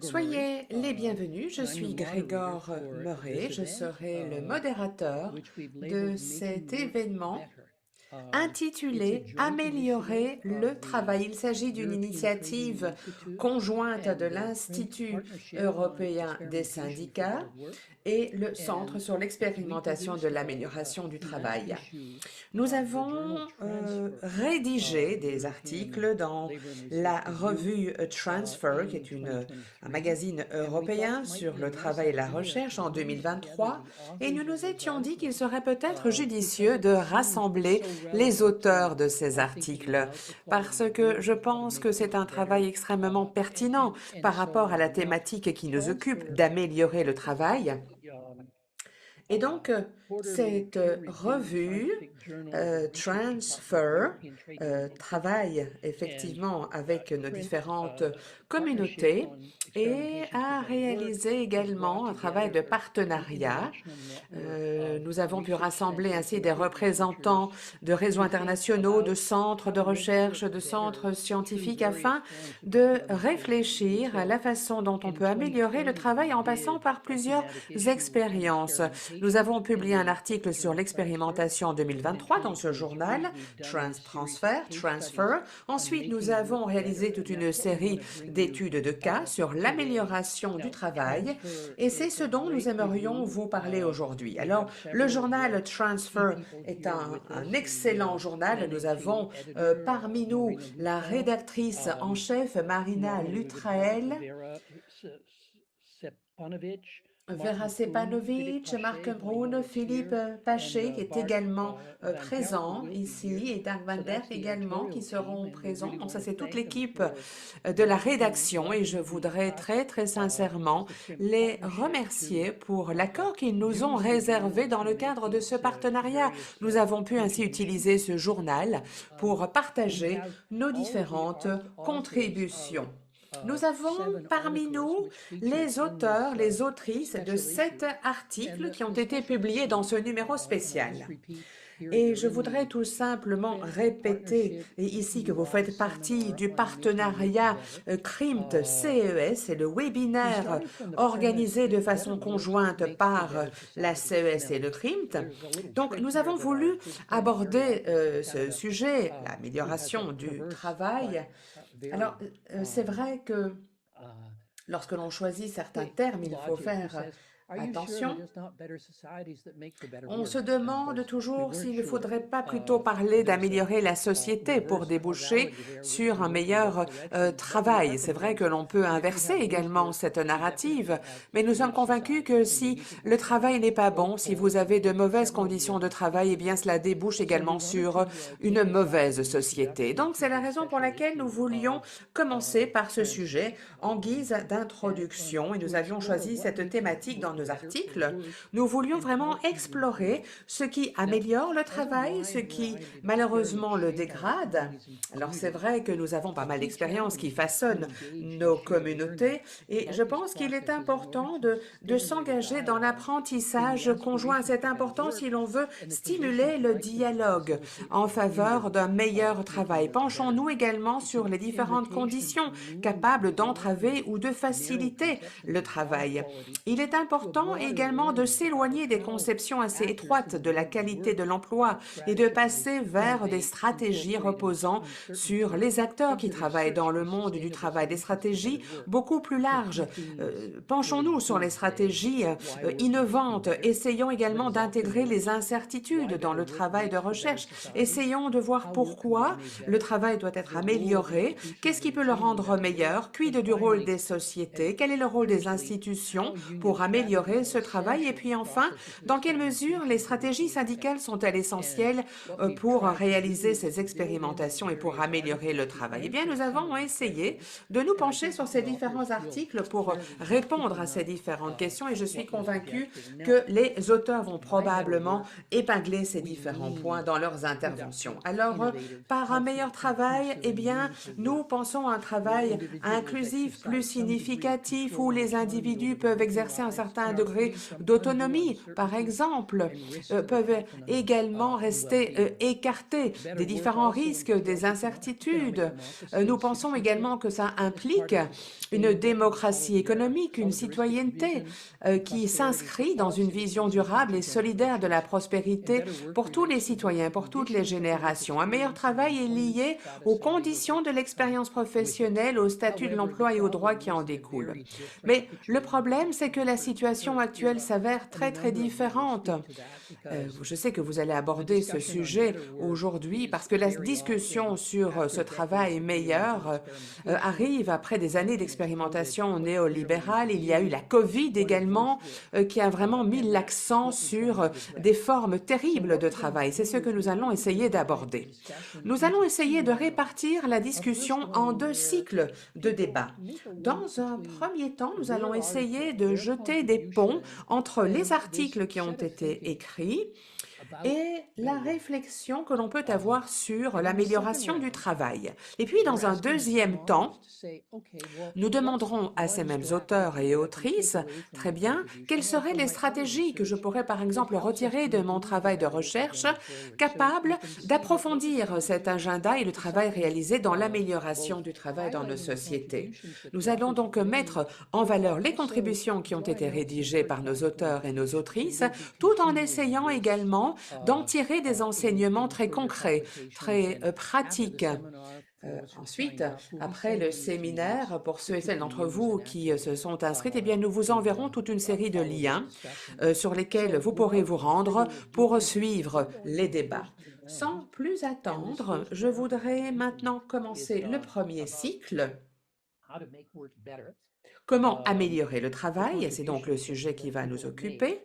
Soyez les bienvenus, je suis Grégor Murray, je serai le modérateur de cet événement intitulé Améliorer le travail. Il s'agit d'une initiative conjointe de l'Institut européen des syndicats et le Centre sur l'expérimentation de l'amélioration du travail. Nous avons rédigé des articles dans la revue Transfer, qui est un magazine européen sur le travail et la recherche en 2023, et nous nous étions dit qu'il serait peut-être judicieux de rassembler les auteurs de ces articles, parce que je pense que c'est un travail extrêmement pertinent par rapport à la thématique qui nous occupe d'améliorer le travail. Et donc, cette revue Transfer travaille effectivement avec nos différentes communautés et a réalisé également un travail de partenariat. Nous avons pu rassembler ainsi des représentants de réseaux internationaux, de centres de recherche, de centres scientifiques afin de réfléchir à la façon dont on peut améliorer le travail en passant par plusieurs expériences. Nous avons publié un article sur l'expérimentation en 2023 dans ce journal, Transfer. Ensuite, nous avons réalisé toute une série d'études de cas sur l'amélioration du travail et c'est ce dont nous aimerions vous parler aujourd'hui. Alors, le journal Transfer est un excellent journal. Nous avons parmi nous la rédactrice en chef, Marina Lutrael, Vera Sepanovic, Marc Brun, Philippe Paché qui est également présent ici et Dag Van Der également qui seront présents. Donc ça c'est toute l'équipe de la rédaction et je voudrais très sincèrement les remercier pour l'accord qu'ils nous ont réservé dans le cadre de ce partenariat. Nous avons pu ainsi utiliser ce journal pour partager nos différentes contributions. Nous avons parmi nous les auteurs, les autrices de 7 articles qui ont été publiés dans ce numéro spécial. Et je voudrais tout simplement répéter ici que vous faites partie du partenariat CRIMT CES, c'est le webinaire organisé de façon conjointe par la CES et le CRIMT. Donc nous avons voulu aborder ce sujet, l'amélioration du travail. Alors c'est vrai que lorsque l'on choisit certains termes, il faut faire attention. On se demande toujours s'il ne faudrait pas plutôt parler d'améliorer la société pour déboucher sur un meilleur travail. C'est vrai que l'on peut inverser également cette narrative, mais nous sommes convaincus que si le travail n'est pas bon, si vous avez de mauvaises conditions de travail, eh bien cela débouche également sur une mauvaise société. Donc c'est la raison pour laquelle nous voulions commencer par ce sujet en guise d'introduction et nous avions choisi cette thématique dans nos articles. Nous voulions vraiment explorer ce qui améliore le travail, ce qui malheureusement le dégrade. Alors c'est vrai que nous avons pas mal d'expériences qui façonnent nos communautés et je pense qu'il est important de s'engager dans l'apprentissage conjoint. C'est important si l'on veut stimuler le dialogue en faveur d'un meilleur travail. Penchons-nous également sur les différentes conditions capables d'entraver ou de faciliter le travail. Il est important également de s'éloigner des conceptions assez étroites de la qualité de l'emploi et de passer vers des stratégies reposant sur les acteurs qui travaillent dans le monde du travail, des stratégies beaucoup plus larges. Penchons-nous sur les stratégies innovantes. Essayons également d'intégrer les incertitudes dans le travail de recherche. Essayons de voir pourquoi le travail doit être amélioré, qu'est-ce qui peut le rendre meilleur, quid du rôle des sociétés, quel est le rôle des institutions pour améliorer ce travail et puis enfin, dans quelle mesure les stratégies syndicales sont-elles essentielles pour réaliser ces expérimentations et pour améliorer le travail? Eh bien, nous avons essayé de nous pencher sur ces différents articles pour répondre à ces différentes questions et je suis convaincue que les auteurs vont probablement épingler ces différents points dans leurs interventions. Alors, par un meilleur travail, eh bien, nous pensons à un travail inclusif, plus significatif, où les individus peuvent exercer un certain certain degré d'autonomie, par exemple, peuvent également rester écartés des différents risques, des incertitudes. Nous pensons également que ça implique une démocratie économique, une citoyenneté qui s'inscrit dans une vision durable et solidaire de la prospérité pour tous les citoyens, pour toutes les générations. Un meilleur travail est lié aux conditions de l'expérience professionnelle, au statut de l'emploi et aux droits qui en découlent. Mais le problème, c'est que la situation actuelle s'avère très différente. Je sais que vous allez aborder ce sujet aujourd'hui parce que la discussion sur ce travail meilleur arrive après des années d'expérimentation néolibérale. Il y a eu la COVID également qui a vraiment mis l'accent sur des formes terribles de travail. C'est ce que nous allons essayer d'aborder. Nous allons essayer de répartir la discussion en 2 cycles de débat. Dans un premier temps, nous allons essayer de jeter des ponts entre les articles qui ont été écrits et la réflexion que l'on peut avoir sur l'amélioration du travail. Et puis, dans un deuxième temps, nous demanderons à ces mêmes auteurs et autrices, très bien, quelles seraient les stratégies que je pourrais, par exemple, retirer de mon travail de recherche, capables d'approfondir cet agenda et le travail réalisé dans l'amélioration du travail dans nos sociétés. Nous allons donc mettre en valeur les contributions qui ont été rédigées par nos auteurs et nos autrices, tout en essayant également d'en tirer des enseignements très concrets, très pratiques. Ensuite, après le séminaire, pour ceux et celles d'entre vous qui se sont inscrits, eh bien, nous vous enverrons toute une série de liens sur lesquels vous pourrez vous rendre pour suivre les débats. Sans plus attendre, je voudrais maintenant commencer le premier cycle. Comment améliorer le travail? C'est donc le sujet qui va nous occuper.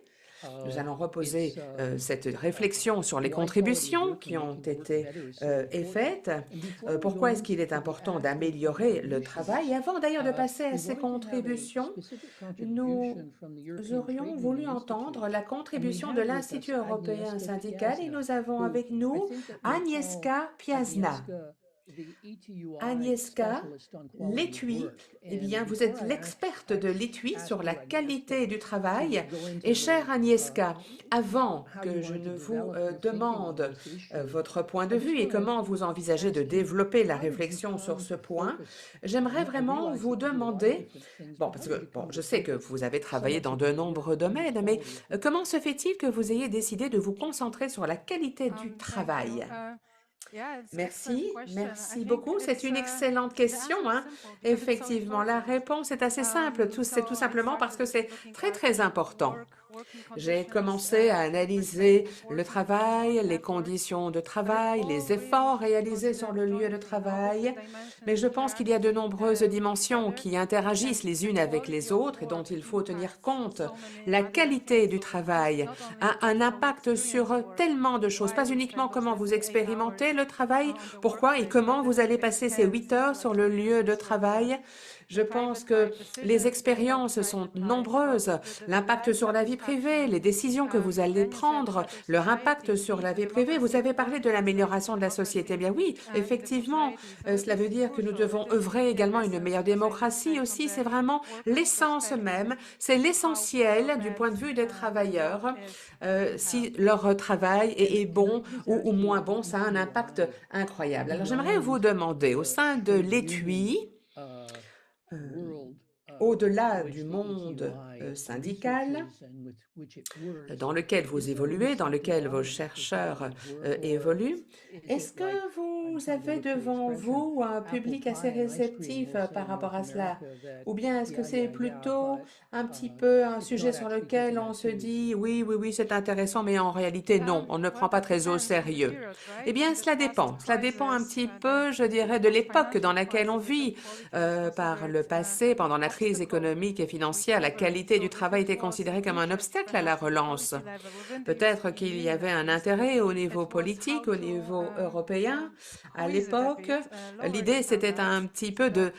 Nous allons reposer cette réflexion sur les contributions qui ont été faites. Pourquoi est-ce qu'il est important d'améliorer le travail? Et avant d'ailleurs de passer à ces contributions, nous aurions voulu entendre la contribution de l'Institut européen syndical et nous avons avec nous Agnieszka Piasna. Agnieszka, l'étui, eh bien, vous êtes l'experte de l'étui sur la qualité du travail. Et chère Agnieszka, avant que je ne vous demande votre point de vue et comment vous envisagez de développer la réflexion sur ce point, j'aimerais vraiment vous demander, parce que je sais que vous avez travaillé dans de nombreux domaines, mais comment se fait-il que vous ayez décidé de vous concentrer sur la qualité du travail? Merci beaucoup. C'est une excellente question. Effectivement, la réponse est assez simple. C'est tout simplement parce que c'est très important. J'ai commencé à analyser le travail, les conditions de travail, les efforts réalisés sur le lieu de travail, mais je pense qu'il y a de nombreuses dimensions qui interagissent les unes avec les autres et dont il faut tenir compte. La qualité du travail a un impact sur tellement de choses, pas uniquement comment vous expérimentez le travail, pourquoi et comment vous allez passer ces 8 heures sur le lieu de travail. Je pense que les expériences sont nombreuses. L'impact sur la vie privée, les décisions que vous allez prendre, leur impact sur la vie privée. Vous avez parlé de l'amélioration de la société. Eh bien oui, effectivement, cela veut dire que nous devons œuvrer également à une meilleure démocratie aussi. C'est vraiment l'essence même, c'est l'essentiel du point de vue des travailleurs. Si leur travail est bon ou moins bon, ça a un impact incroyable. Alors j'aimerais vous demander, au sein de l'étui, au-delà du monde syndical dans lequel vous évoluez, dans lequel vos chercheurs évoluent, est-ce que vous avez devant vous un public assez réceptif par rapport à cela? Ou bien est-ce que c'est plutôt un petit peu un sujet sur lequel on se dit « oui, c'est intéressant, mais en réalité, non, on ne prend pas très au sérieux ». Eh bien, cela dépend. Cela dépend un petit peu, je dirais, de l'époque dans laquelle on vit. Par le passé, pendant la crise économique et financière, la qualité du travail était considérée comme un obstacle à la relance. Peut-être qu'il y avait un intérêt au niveau politique, au niveau européen. À l'époque, l'idée, c'était un petit peu de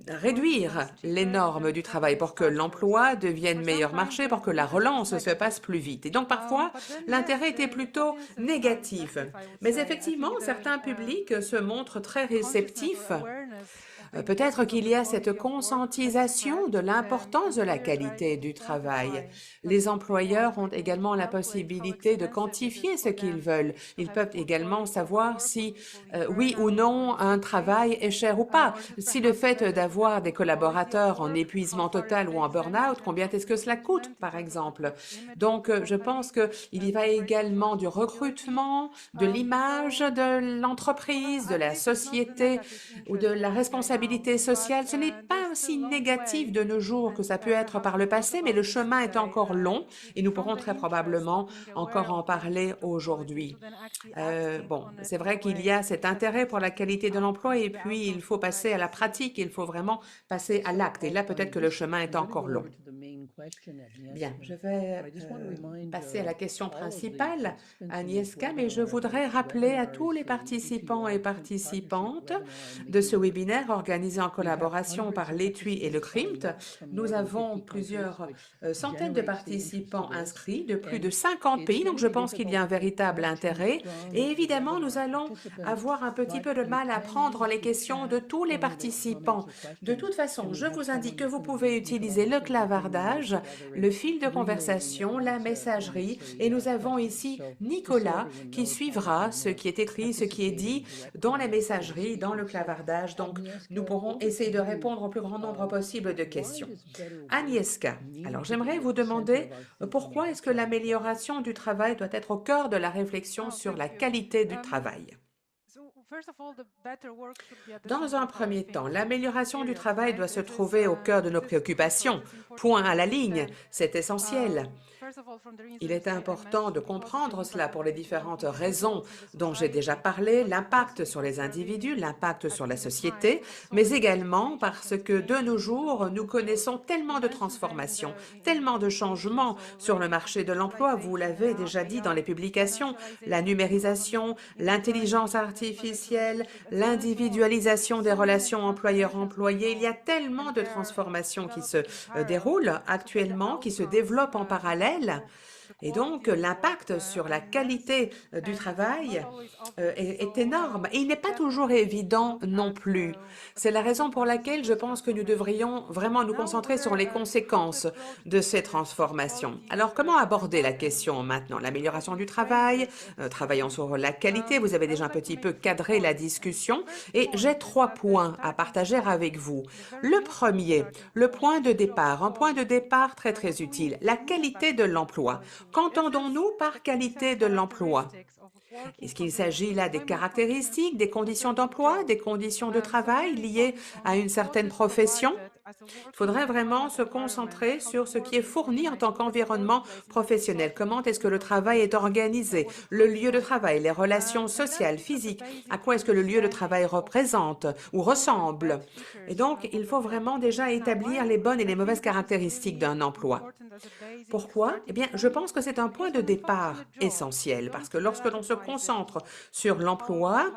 réduire les normes du travail pour que l'emploi devienne meilleur marché, pour que la relance se passe plus vite. Et donc, parfois, l'intérêt était plutôt négatif. Mais effectivement, certains publics se montrent très réceptifs Peut-être qu'il y a cette conscientisation de l'importance de la qualité du travail. Les employeurs ont également la possibilité de quantifier ce qu'ils veulent. Ils peuvent également savoir si, oui ou non, un travail est cher ou pas. Si le fait d'avoir des collaborateurs en épuisement total ou en burn-out, combien est-ce que cela coûte, par exemple? Donc, je pense qu'il y va également du recrutement, de l'image de l'entreprise, de la société ou de la responsabilité sociale. Ce n'est pas aussi négatif de nos jours que ça peut être par le passé, mais le chemin est encore long et nous pourrons très probablement encore en parler aujourd'hui. Bon, c'est vrai qu'il y a cet intérêt pour la qualité de l'emploi et puis il faut passer à la pratique, il faut vraiment passer à l'acte. Et là, peut-être que le chemin est encore long. Bien, je vais passer à la question principale, Agnieszka, mais je voudrais rappeler à tous les participants et participantes de ce webinaire organisé en collaboration par l'ETUI et le CRIMT. Nous avons plusieurs centaines de participants inscrits de plus de 50 pays, donc je pense qu'il y a un véritable intérêt. Et évidemment, nous allons avoir un petit peu de mal à prendre les questions de tous les participants. De toute façon, je vous indique que vous pouvez utiliser le clavardage, le fil de conversation, la messagerie, et nous avons ici Nicolas qui suivra ce qui est écrit, ce qui est dit dans la messagerie, dans le clavardage. Donc, nous pourrons essayer de répondre au plus grand nombre possible de questions. Agnieszka, alors j'aimerais vous demander pourquoi est-ce que l'amélioration du travail doit être au cœur de la réflexion sur la qualité du travail? Dans un premier temps, l'amélioration du travail doit se trouver au cœur de nos préoccupations. Point à la ligne, c'est essentiel. Il est important de comprendre cela pour les différentes raisons dont j'ai déjà parlé, l'impact sur les individus, l'impact sur la société, mais également parce que de nos jours, nous connaissons tellement de transformations, tellement de changements sur le marché de l'emploi. Vous l'avez déjà dit dans les publications, la numérisation, l'intelligence artificielle, l'individualisation des relations employeur-employé. Il y a tellement de transformations qui se déroulent actuellement, qui se développent en parallèle. Et donc, l'impact sur la qualité du travail est énorme et il n'est pas toujours évident non plus. C'est la raison pour laquelle je pense que nous devrions vraiment nous concentrer sur les conséquences de ces transformations. Alors, comment aborder la question maintenant? L'amélioration du travail, travaillons sur la qualité. Vous avez déjà un petit peu cadré la discussion et j'ai 3 points à partager avec vous. Le premier, le point de départ, un point de départ très très utile, la qualité de l'emploi. Qu'entendons-nous par qualité de l'emploi? Est-ce qu'il s'agit là des caractéristiques, des conditions d'emploi, des conditions de travail liées à une certaine profession? Il faudrait vraiment se concentrer sur ce qui est fourni en tant qu'environnement professionnel. Comment est-ce que le travail est organisé? Le lieu de travail, les relations sociales, physiques, à quoi est-ce que le lieu de travail représente ou ressemble? Et donc, il faut vraiment déjà établir les bonnes et les mauvaises caractéristiques d'un emploi. Pourquoi? Eh bien, je pense que c'est un point de départ essentiel parce que lorsque l'on se concentre sur l'emploi,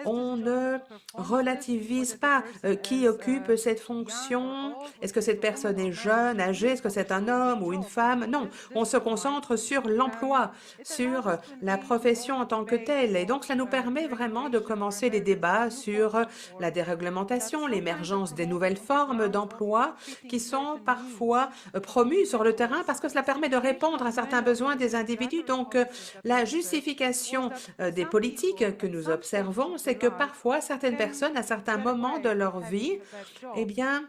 on ne relativise pas qui occupe cette fonction. Est-ce que cette personne est jeune, âgée? Est-ce que c'est un homme ou une femme? Non, on se concentre sur l'emploi, sur la profession en tant que telle. Et donc, cela nous permet vraiment de commencer les débats sur la déréglementation, l'émergence des nouvelles formes d'emploi qui sont parfois promues sur le terrain parce que cela permet de répondre à certains besoins des individus. Donc, la justification des politiques que nous observons, c'est que parfois, certaines personnes, à certains moments de leur vie, eh bien,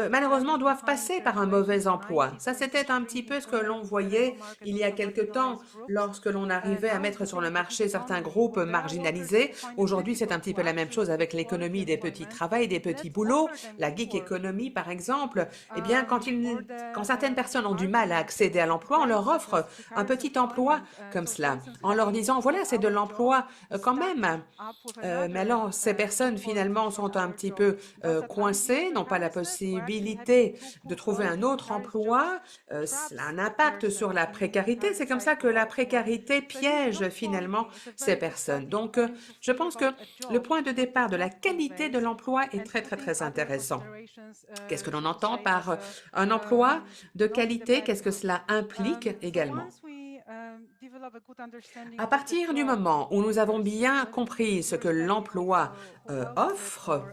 malheureusement, doivent passer par un mauvais emploi. Ça, c'était un petit peu ce que l'on voyait il y a quelque temps lorsque l'on arrivait à mettre sur le marché certains groupes marginalisés. Aujourd'hui, c'est un petit peu la même chose avec l'économie des petits travails, des petits boulots, la gig economy, par exemple. Eh bien, quand certaines personnes ont du mal à accéder à l'emploi, on leur offre un petit emploi comme cela, en leur disant, voilà, c'est de l'emploi quand même. Mais alors, ces personnes, finalement, sont un petit peu coincées, n'ont pas la possibilité de trouver un autre emploi. Cela a un impact sur la précarité. C'est comme ça que la précarité piège, finalement, ces personnes. Donc, je pense que le point de départ de la qualité de l'emploi est très, très, très intéressant. Qu'est-ce que l'on entend par un emploi de qualité? Qu'est-ce que cela implique également? À partir du moment où nous avons bien compris ce que l'emploi offre,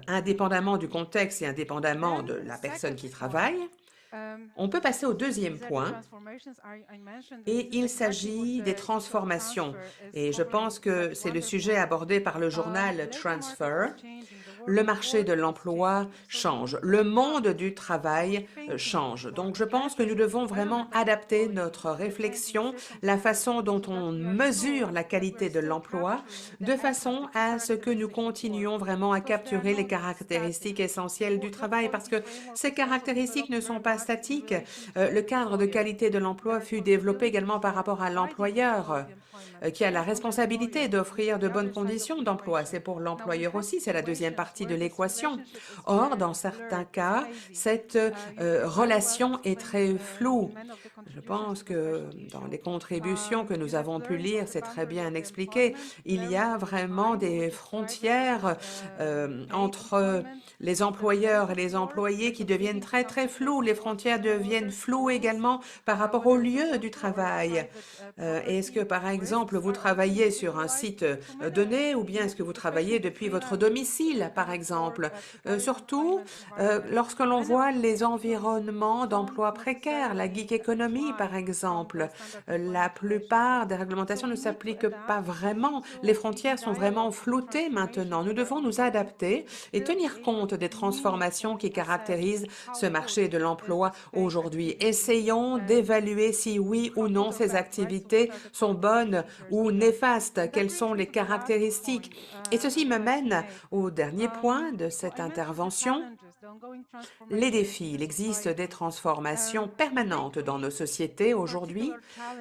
indépendamment du contexte et indépendamment de la personne qui travaille. On peut passer au deuxième point, et il s'agit des transformations. Et je pense que c'est le sujet abordé par le journal Transfer. Le marché de l'emploi change, le monde du travail change. Donc, je pense que nous devons vraiment adapter notre réflexion, la façon dont on mesure la qualité de l'emploi, de façon à ce que nous continuions vraiment à capturer les caractéristiques essentielles du travail, parce que ces caractéristiques ne sont pas statiques. Le cadre de qualité de l'emploi fut développé également par rapport à l'employeur, qui a la responsabilité d'offrir de bonnes conditions d'emploi. C'est pour l'employeur aussi, c'est la deuxième partie de l'équation. Or, dans certains cas, cette relation est très floue. Je pense que dans les contributions que nous avons pu lire, c'est très bien expliqué. Il y a vraiment des frontières entre les employeurs et les employés qui deviennent très, très floues. Les frontières deviennent floues également par rapport au lieu du travail. Est-ce que, par exemple, vous travaillez sur un site donné ou bien est-ce que vous travaillez depuis votre domicile, par exemple? Surtout, lorsque l'on voit les environnements d'emploi précaires, la gig economy, par exemple, la plupart des réglementations ne s'appliquent pas vraiment. Les frontières sont vraiment floutées maintenant. Nous devons nous adapter et tenir compte des transformations qui caractérisent ce marché de l'emploi aujourd'hui. Essayons d'évaluer si oui ou non ces activités sont bonnes ou néfastes, quelles sont les caractéristiques. Et ceci me mène au dernier point de cette intervention, les défis. Il existe des transformations permanentes dans nos sociétés aujourd'hui.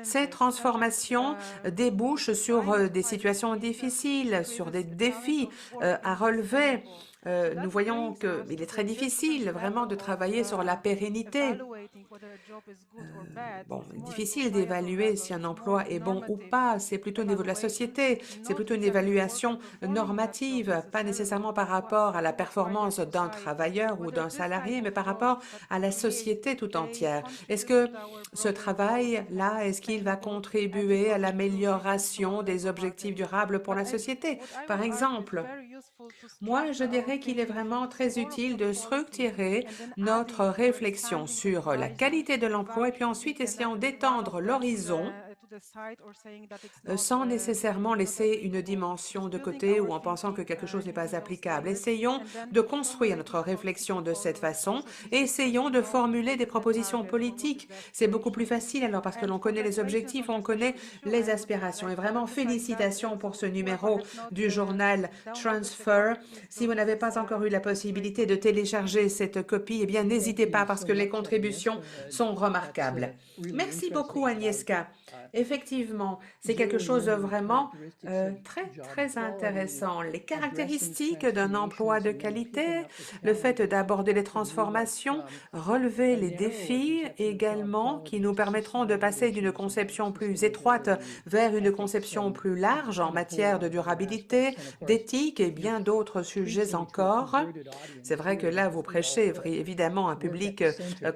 Ces transformations débouchent sur des situations difficiles, sur des défis à relever. Nous voyons qu'il est très difficile vraiment de travailler sur la pérennité. Bon, difficile d'évaluer si un emploi est bon ou pas, c'est plutôt au niveau de la société, c'est plutôt une évaluation normative, pas nécessairement par rapport à la performance d'un travailleur ou d'un salarié, mais par rapport à la société tout entière. Est-ce que ce travail-là, est-ce qu'il va contribuer à l'amélioration des objectifs durables pour la société? Par exemple, moi, je dirais qu'il est vraiment très utile de structurer notre réflexion sur la qualité de l'emploi et puis ensuite essayons d'étendre l'horizon sans nécessairement laisser une dimension de côté ou en pensant que quelque chose n'est pas applicable. Essayons de construire notre réflexion de cette façon et essayons de formuler des propositions politiques. C'est beaucoup plus facile alors parce que l'on connaît les objectifs, on connaît les aspirations. Et vraiment, félicitations pour ce numéro du journal Transfer. Si vous n'avez pas encore eu la possibilité de télécharger cette copie, eh bien, n'hésitez pas parce que les contributions sont remarquables. Merci beaucoup, Agnieszka. Effectivement, c'est quelque chose de vraiment très, très intéressant. Les caractéristiques d'un emploi de qualité, le fait d'aborder les transformations, relever les défis également qui nous permettront de passer d'une conception plus étroite vers une conception plus large en matière de durabilité, d'éthique et bien d'autres sujets encore. C'est vrai que là, vous prêchez évidemment un public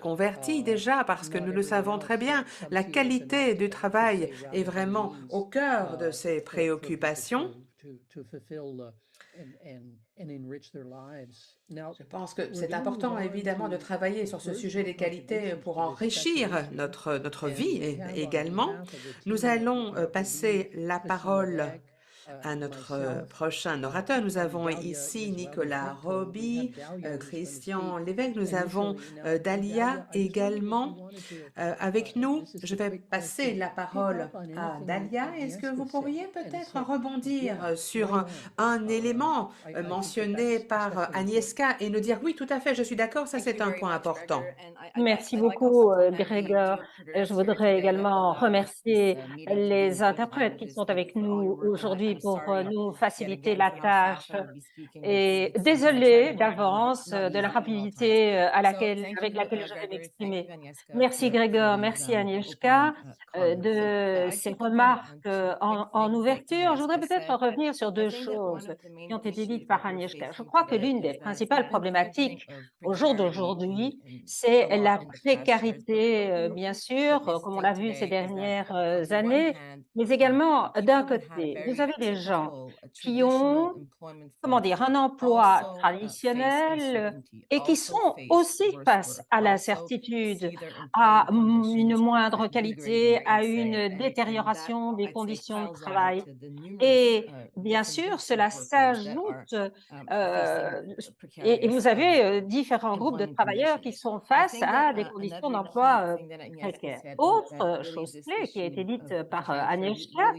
converti déjà parce que nous le savons très bien, la qualité du travail est vraiment au cœur de ces préoccupations. Je pense que c'est important, évidemment, de travailler sur ce sujet des qualités pour enrichir notre vie également. Nous allons passer la parole à notre prochain orateur. Nous avons ici Nicolas Roby, Christian Lévesque, nous avons Dalia également avec nous. Je vais passer la parole à Dalia. Est-ce que vous pourriez peut-être rebondir sur un élément mentionné par Agnieszka et nous dire oui, tout à fait, je suis d'accord, ça c'est un point important. Merci beaucoup, Gregor. Je voudrais également remercier les interprètes qui sont avec nous aujourd'hui pour nous faciliter la tâche. Et désolée d'avance de la rapidité avec laquelle je vais m'exprimer. Merci Gregor, merci Agnieszka de ces remarques en ouverture. Je voudrais peut-être revenir sur deux choses qui ont été dites par Agnieszka. Je crois que l'une des principales problématiques au jour d'aujourd'hui, c'est la précarité, bien sûr, comme on l'a vu ces dernières années, mais également d'un côté, vous avez des gens qui ont, comment dire, un emploi traditionnel et qui sont aussi face à l'incertitude, à une moindre qualité, à une détérioration des conditions de travail. Et bien sûr, cela s'ajoute, et vous avez, différents groupes de travailleurs qui sont face à des conditions d'emploi, précaires. Autre chose clé qui a été dite par, Agnieszka,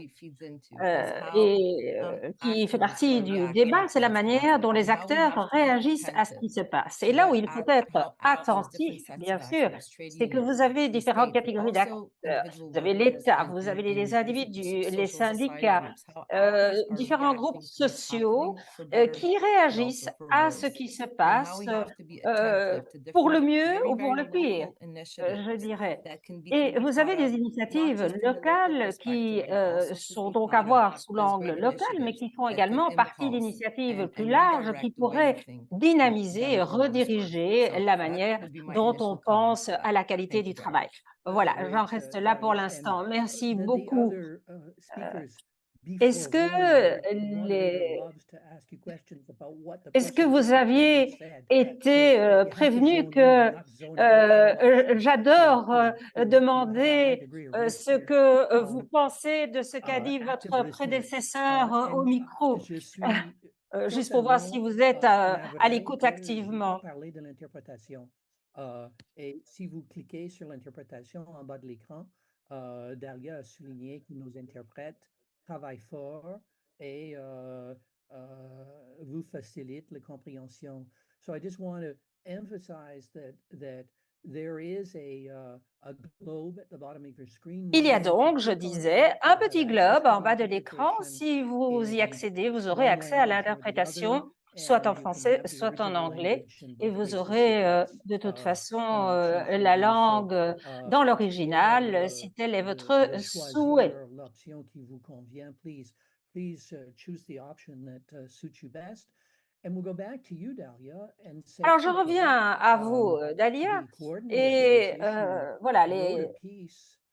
qui fait partie du débat, c'est la manière dont les acteurs réagissent à ce qui se passe. Et là où il faut être attentif, bien sûr, c'est que vous avez différentes catégories d'acteurs. Vous avez l'État, vous avez les individus, les syndicats, différents groupes sociaux, qui réagissent à ce qui se passe, pour le mieux ou pour le pire, je dirais. Et vous avez des initiatives locales qui, sont donc à voir sous l'angle local, mais qui font également partie d'initiatives plus larges qui pourraient dynamiser et rediriger la manière dont on pense à la qualité du travail. Voilà, j'en reste là pour l'instant. Merci beaucoup. Est-ce que les Est-ce que vous aviez été, prévenu que, j'adore, demander, ce que, vous pensez de ce qu'a dit votre prédécesseur, au micro? Juste pour voir si vous êtes, à l'écoute activement. parler de l'interprétation. Et si vous cliquez sur l'interprétation en bas de l'écran, Dalia a souligné que nos interprètes travaillent fort et vous facilitent la compréhension. So I just want to emphasize that there is a globe at the bottom of your screen. Il y a donc, je disais, un petit globe en bas de l'écran. Si vous y accédez, vous aurez accès à l'interprétation, soit en français, soit en anglais, et vous aurez de toute façon la langue dans l'original, si tel est votre souhait. L'option qui vous convient, please choose the option that suits you best. And we'll go back to you, Dalia, and say, Alors, je reviens à vous, Dalia, et voilà, les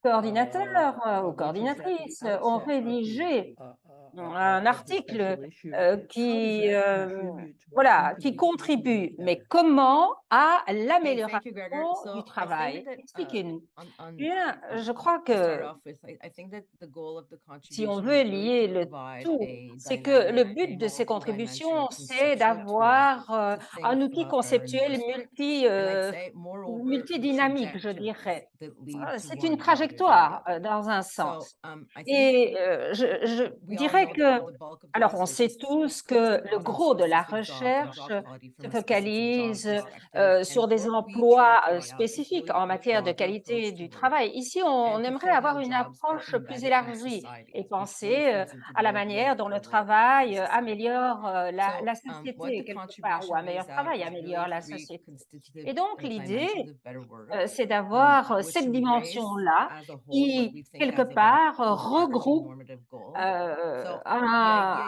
coordinateurs ou coordinatrices ont rédigé un article qui, voilà, qui contribue, mais comment à l'amélioration du travail? Expliquez-nous. Bien, je crois que si on veut lier le tout, c'est que le but de ces contributions, c'est d'avoir un outil conceptuel multidynamique, je dirais. C'est une trajectoire dans un sens. Et je dirais que, alors on sait tous que le gros de la recherche se focalise sur des emplois spécifiques en matière de qualité du travail. Ici, on aimerait avoir une approche plus élargie et penser à la manière dont le travail améliore la société quelque part, ou un meilleur travail améliore la société. Et donc, l'idée, c'est d'avoir cette dimension-là qui, quelque part, regroupe un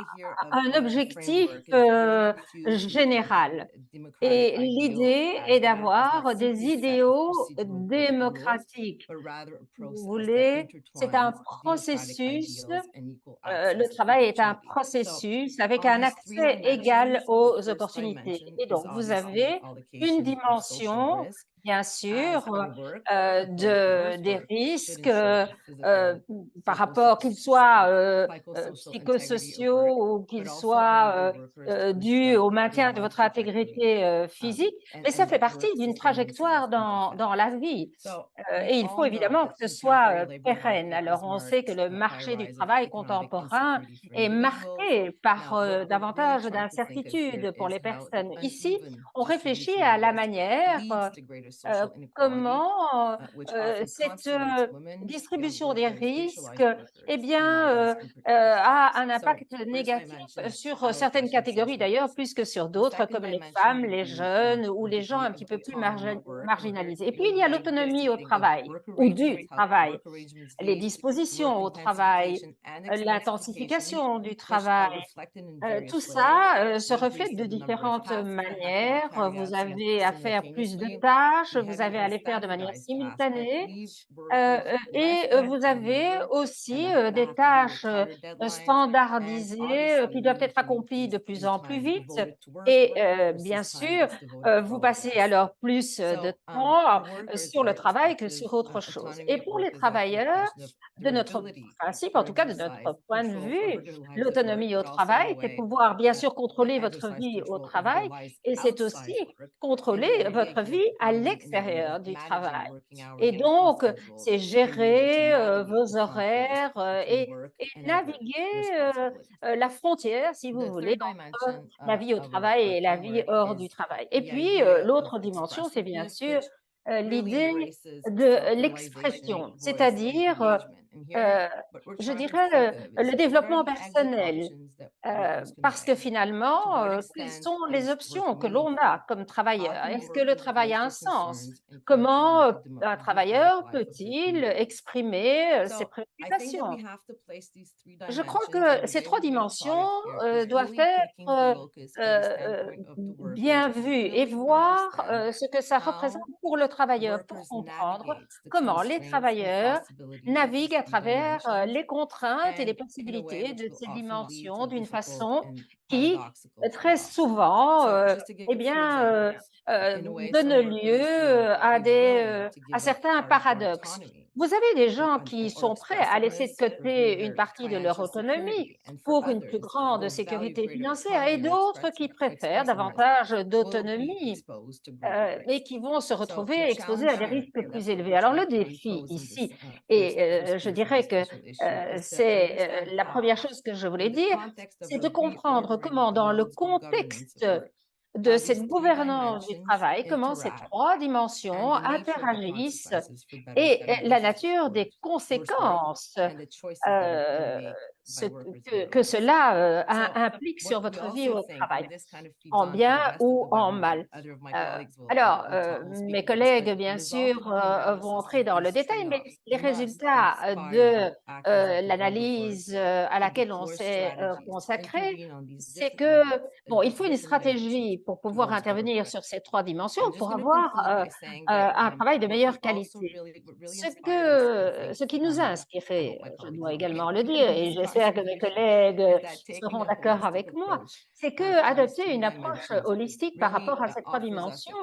objectif général. Et l'idée est d'avoir des idéaux démocratiques. Vous voulez, c'est un processus, le travail est un processus avec un accès égal aux opportunités. Et donc, vous avez une dimension, bien sûr, des risques par rapport, qu'ils soient psychosociaux ou qu'ils soient dus au maintien de votre intégrité physique, mais ça fait partie d'une trajectoire dans la vie. Et il faut évidemment que ce soit pérenne. Alors, on sait que le marché du travail contemporain est marqué par davantage d'incertitudes pour les personnes. Ici, on réfléchit à la manière comment cette distribution des risques eh bien, a un impact négatif sur certaines catégories d'ailleurs, plus que sur d'autres, comme les femmes, les jeunes ou les gens un petit peu plus marginalisés. Et puis, il y a l'autonomie au travail ou du travail, les dispositions au travail, l'intensification du travail. Tout ça se reflète de différentes manières. Vous avez à faire plus de tâches, tâches, vous avez à les faire de manière simultanée. Vous avez aussi des tâches standardisées qui doivent être accomplies de plus en plus vite. Et bien sûr, vous passez alors plus de temps sur le travail que sur autre chose. Et pour les travailleurs, de notre principe, en tout cas de notre point de vue, l'autonomie au travail, c'est pouvoir bien sûr contrôler votre vie au travail et c'est aussi contrôler votre vie à l'extérieur du travail. Et donc, c'est gérer vos horaires et naviguer la frontière, si vous voulez, entre la vie au travail et la vie hors du travail. Et puis, l'autre dimension, c'est bien sûr l'idée de l'expression, c'est-à-dire, je dirais, le développement personnel. Parce que finalement, quelles sont les options que l'on a comme travailleur? Est-ce que le travail a un sens? Comment un travailleur peut-il exprimer ses préoccupations? Je crois que ces 3 dimensions doivent être bien vues et voir ce que ça représente pour le travailleur, pour comprendre comment les travailleurs naviguent à travers les contraintes et les possibilités de ces dimensions d'une façon qui, très souvent, eh bien, donne lieu à certains paradoxes. Vous avez des gens qui sont prêts à laisser de côté une partie de leur autonomie pour une plus grande sécurité financière et d'autres qui préfèrent davantage d'autonomie, mais qui vont se retrouver exposés à des risques plus élevés. Alors le défi ici, et je dirais que c'est la première chose que je voulais dire, c'est de comprendre comment dans le contexte de cette gouvernance du travail, comment ces 3 dimensions interagissent et la nature des conséquences ce que cela implique sur votre vie au travail, en bien ou en mal. Mes collègues, bien sûr, vont entrer dans le détail, mais les résultats de l'analyse à laquelle on s'est consacré, c'est que, bon, il faut une stratégie pour pouvoir intervenir sur ces 3 dimensions pour avoir un travail de meilleure qualité. Ce qui nous a inspiré, je dois également le dire, et j'espère que mes collègues seront d'accord avec moi, c'est que adopter une approche holistique par rapport à ces 3 dimensions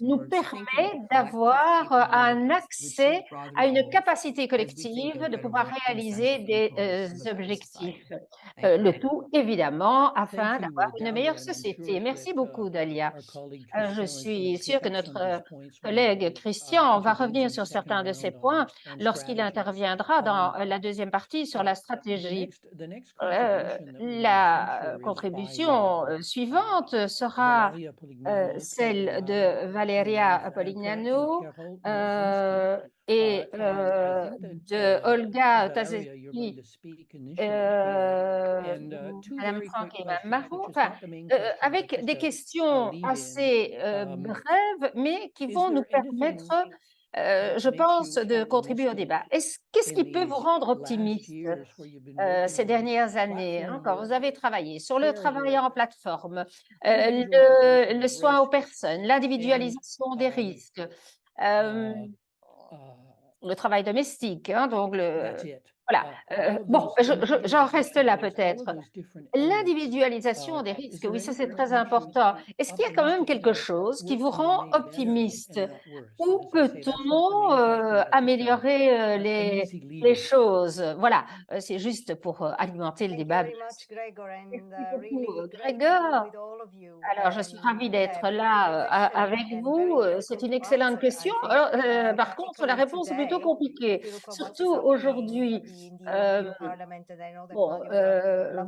nous permet d'avoir un accès à une capacité collective de pouvoir réaliser des objectifs. Le tout, évidemment, afin d'avoir une meilleure société. Merci beaucoup, Dalia. Je suis sûre que notre collègue Christian va revenir sur certains de ces points lorsqu'il interviendra dans la deuxième partie sur la stratégie. La contribution suivante sera celle de Valeria Polignano et de Olga Tazewski, Madame Franck et Madame Marot, enfin, avec des questions assez brèves, mais qui vont nous permettre, je pense, de contribuer au débat. Qu'est-ce qui peut vous rendre optimiste ces dernières années, hein, quand vous avez travaillé sur le travail en plateforme, le soin aux personnes, l'individualisation des risques, le travail domestique, hein, donc voilà. Bon, j'en reste là peut-être. L'individualisation des risques, oui, ça c'est très important. Est-ce qu'il y a quand même quelque chose qui vous rend optimiste? Où peut-on améliorer les choses? Voilà, c'est juste pour alimenter le débat. Merci beaucoup, Grégor. Alors, je suis ravie d'être là avec vous. C'est une excellente question. Alors, par contre, la réponse est plutôt compliquée, surtout aujourd'hui. Bon,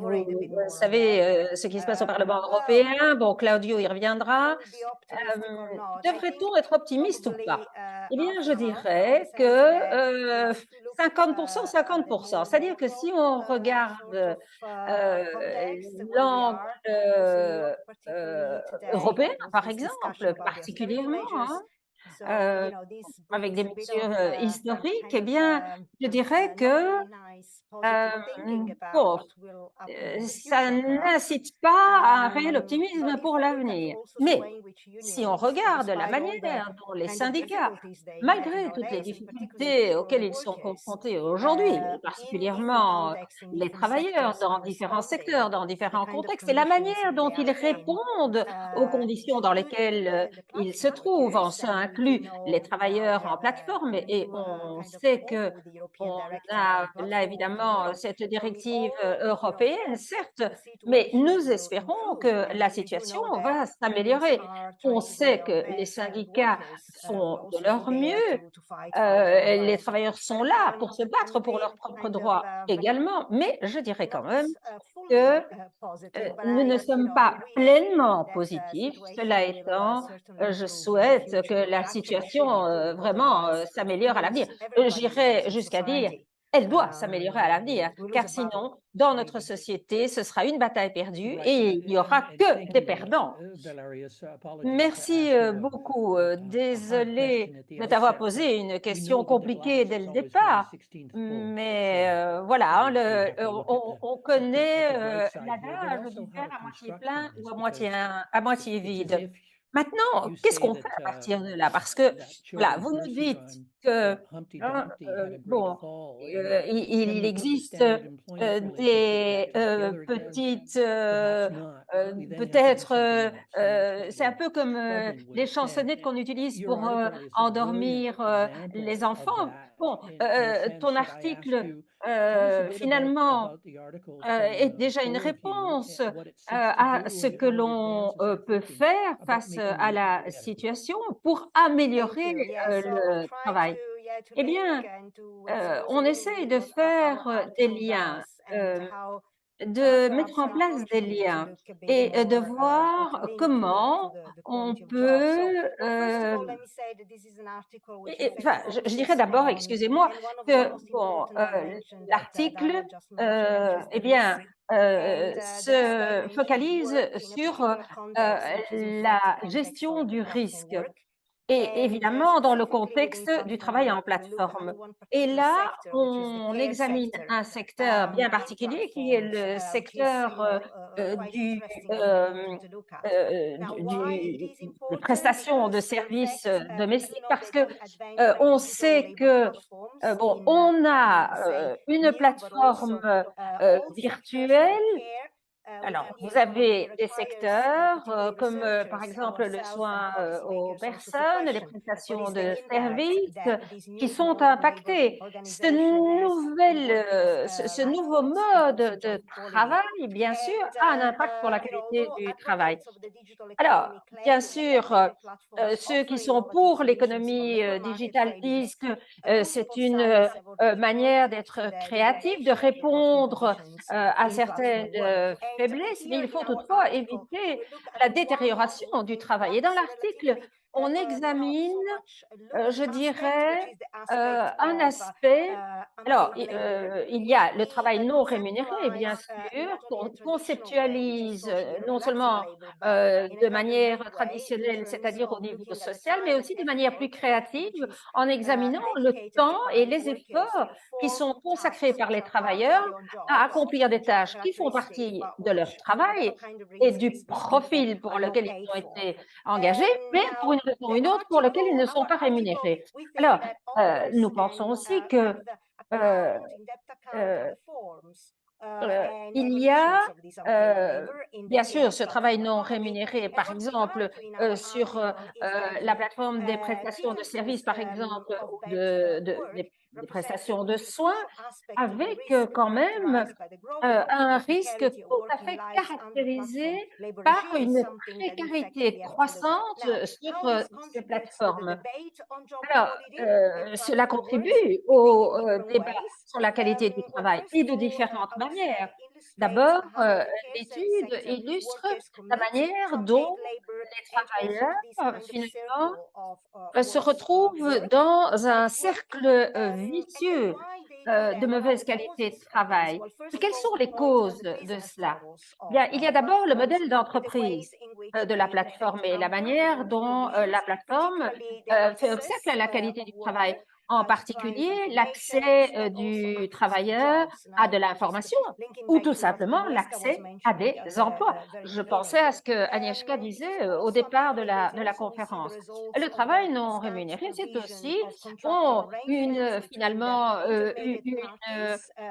vous savez ce qui se passe au Parlement européen. Bon, Claudio y reviendra. Devrait-on être optimiste ou pas? Eh bien, je dirais que 50%, 50%. C'est-à-dire que si on regarde l'angle européen, par exemple, particulièrement, hein, avec des mesures historiques, eh bien, je dirais que bon, ça n'incite pas à un réel optimisme pour l'avenir. Mais si on regarde la manière dont les syndicats, malgré toutes les difficultés auxquelles ils sont confrontés aujourd'hui, particulièrement les travailleurs dans différents secteurs, dans différents contextes, et la manière dont ils répondent aux conditions dans lesquelles ils se trouvent, en ça inclut les travailleurs en plateforme, et on sait que on a là évidemment cette directive européenne, certes, mais nous espérons que la situation va s'améliorer. On sait que les syndicats font de leur mieux, les travailleurs sont là pour se battre pour leurs propres droits également, mais je dirais quand même que nous ne sommes pas pleinement positifs. Cela étant, je souhaite que la situation vraiment s'améliore à l'avenir. J'irai jusqu'à dire, elle doit s'améliorer à l'avenir, car sinon, dans notre société, ce sera une bataille perdue et il n'y aura que des perdants. Merci beaucoup. Désolée de t'avoir posé une question compliquée dès le départ, mais voilà, hein, on connaît l'adage du verre à moitié plein ou à moitié vide. Maintenant, qu'est-ce qu'on fait à partir de là? Parce que voilà, vous nous dites que hein, bon, il existe des petites peut-être c'est un peu comme les chansonnettes qu'on utilise pour endormir les enfants. Bon, ton article finalement est déjà une réponse à ce que l'on peut faire face à la situation pour améliorer le travail. Eh bien, on essaye de faire des liens, de mettre en place des liens et de voir comment on peut, enfin, je dirais d'abord, excusez-moi, que bon, l'article, eh bien, se focalise sur, la gestion du risque. Et évidemment, dans le contexte du travail en plateforme. Et là, on examine un secteur bien particulier qui est le secteur des prestations de services domestiques parce que on sait que bon, on a une plateforme virtuelle. Alors, vous avez des secteurs comme par exemple le soin aux personnes, les prestations de services qui sont impactés. Ce nouveau mode de travail, bien sûr, a un impact sur la qualité du travail. Alors, bien sûr, ceux qui sont pour l'économie digitale disent que c'est une manière d'être créatif, de répondre à certaines faiblesses, mais il faut toutefois éviter la détérioration du travail. Et dans l'article, on examine, je dirais, un aspect. Alors, il y a le travail non rémunéré, bien sûr, qu'on conceptualise non seulement de manière traditionnelle, c'est-à-dire au niveau social, mais aussi de manière plus créative, en examinant le temps et les efforts qui sont consacrés par les travailleurs à accomplir des tâches qui font partie de leur travail et du profil pour lequel ils ont été engagés, mais pour une raison ou une autre pour lequel ils ne sont pas rémunérés. Alors, nous pensons aussi que euh, il y a, bien sûr, ce travail non rémunéré, par exemple, sur la plateforme des prestations de services, par exemple, ou des prestations de soins, avec quand même un risque tout à fait caractérisé par une précarité croissante sur ces plateformes. Alors, cela contribue au débat sur la qualité du travail et de différentes manières. D'abord, l'étude illustre la manière dont les travailleurs, finalement, se retrouvent dans un cercle vicieux de mauvaise qualité de travail. Et quelles sont les causes de cela? Bien, il y a d'abord le modèle d'entreprise. de la plateforme et la manière dont la plateforme fait obstacle à la qualité du travail. En particulier, l'accès du travailleur à de l'information ou tout simplement l'accès à des emplois. Je pensais à ce que Agnieszka disait au départ de la conférence. Le travail non rémunéré, c'est aussi finalement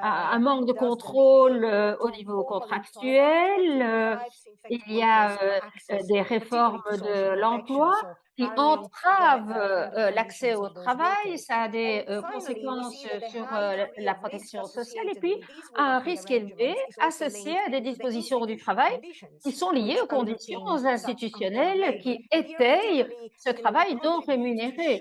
un manque de contrôle au niveau contractuel. Il y a des réformes de l'emploi qui entravent l'accès au travail. Ça a des conséquences sur la protection sociale et puis un risque élevé associé à des dispositions du travail qui sont liées aux conditions institutionnelles qui étayent ce travail non rémunéré.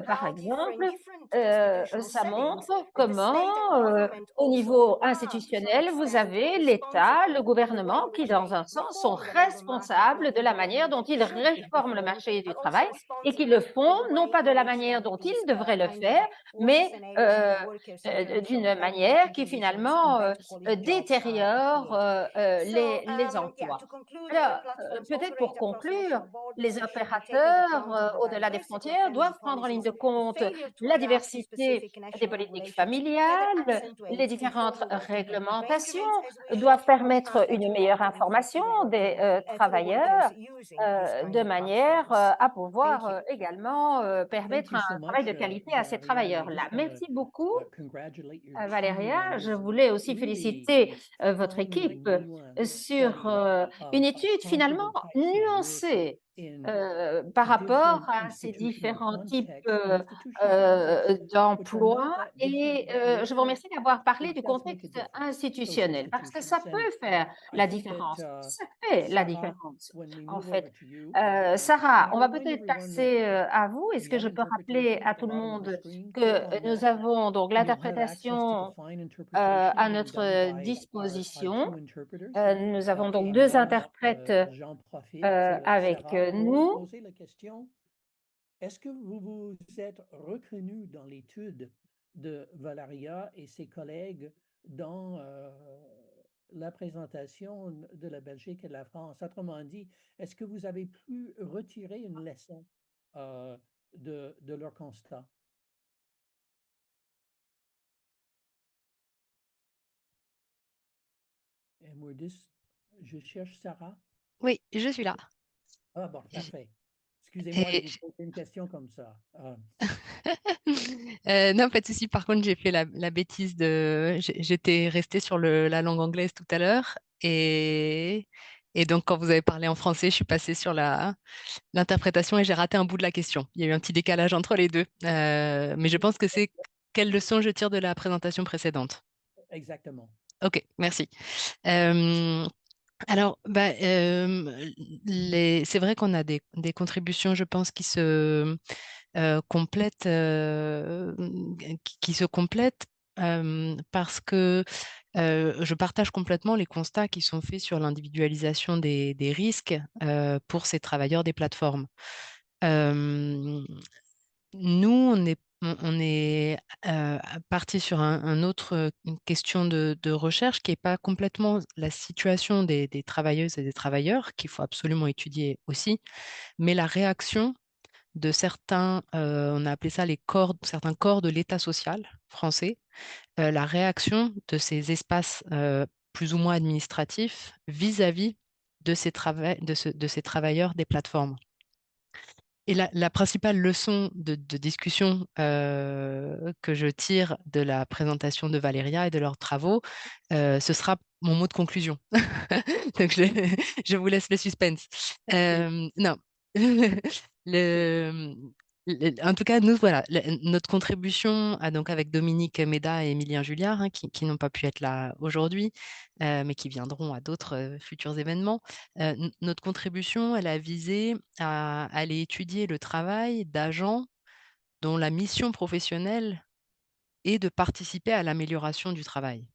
Par exemple, ça montre comment, au niveau institutionnel, vous avez l'État, le gouvernement qui, dans un sens, sont responsables de la manière dont ils réforment le marché du travail et qui le font non pas de la manière dont ils devraient le faire, mais d'une manière qui finalement détériore les emplois. Alors, peut-être pour conclure, les opérateurs au-delà des frontières doivent prendre en ligne de compte la diversité des politiques familiales, les différentes réglementations, doivent permettre une meilleure information des travailleurs de manière à pouvoir également permettre un travail de qualité à ces travailleurs-là. Merci beaucoup. Valéria, je voulais aussi féliciter votre équipe sur une étude finalement nuancée par rapport à ces différents types d'emplois et je vous remercie d'avoir parlé du contexte institutionnel parce que ça peut faire la différence. Ça fait la différence, en fait. Sarah, on va peut-être passer à vous. Est-ce que je peux rappeler à tout le monde que nous avons donc l'interprétation à notre disposition. Nous avons donc deux interprètes avec nous. Poser la question, est-ce que vous vous êtes reconnu dans l'étude de Valeria et ses collègues dans la présentation de la Belgique et de la France? Autrement dit, est-ce que vous avez pu retirer une leçon de leur constat? Et Mourdis, je cherche Sarah. Oui, je suis là. Ah bon, J- parfait. Excusez-moi de et vous poser une question comme ça. Non, pas de souci. Par contre, j'ai fait la bêtise J'étais restée sur la langue anglaise tout à l'heure. Et donc, quand vous avez parlé en français, je suis passée sur l'interprétation et j'ai raté un bout de la question. Il y a eu un petit décalage entre les deux. Mais je pense que c'est quelle leçon je tire de la présentation précédente. Exactement. Ok, merci. Euh, Alors, c'est vrai qu'on a des contributions, je pense, complètent, qui se complètent parce que je partage complètement les constats qui sont faits sur l'individualisation des risques pour ces travailleurs des plateformes. Euh, Nous, on est parti sur un autre une question de recherche qui n'est pas complètement la situation des travailleuses et des travailleurs, qu'il faut absolument étudier aussi, mais la réaction de certains, on a appelé ça certains corps de l'État social français, la réaction de ces espaces plus ou moins administratifs vis-à-vis de ces travailleurs des plateformes. Et la principale leçon de discussion que je tire de la présentation de Valéria et de leurs travaux, ce sera mon mot de conclusion. Donc je vous laisse le suspense. Non. Le- En tout cas, nous, voilà, notre contribution donc avec Dominique Méda et Émilien Julliard, hein, qui n'ont pas pu être là aujourd'hui, mais qui viendront à d'autres futurs événements. Notre contribution, elle a visé à aller étudier le travail d'agents dont la mission professionnelle est de participer à l'amélioration du travail.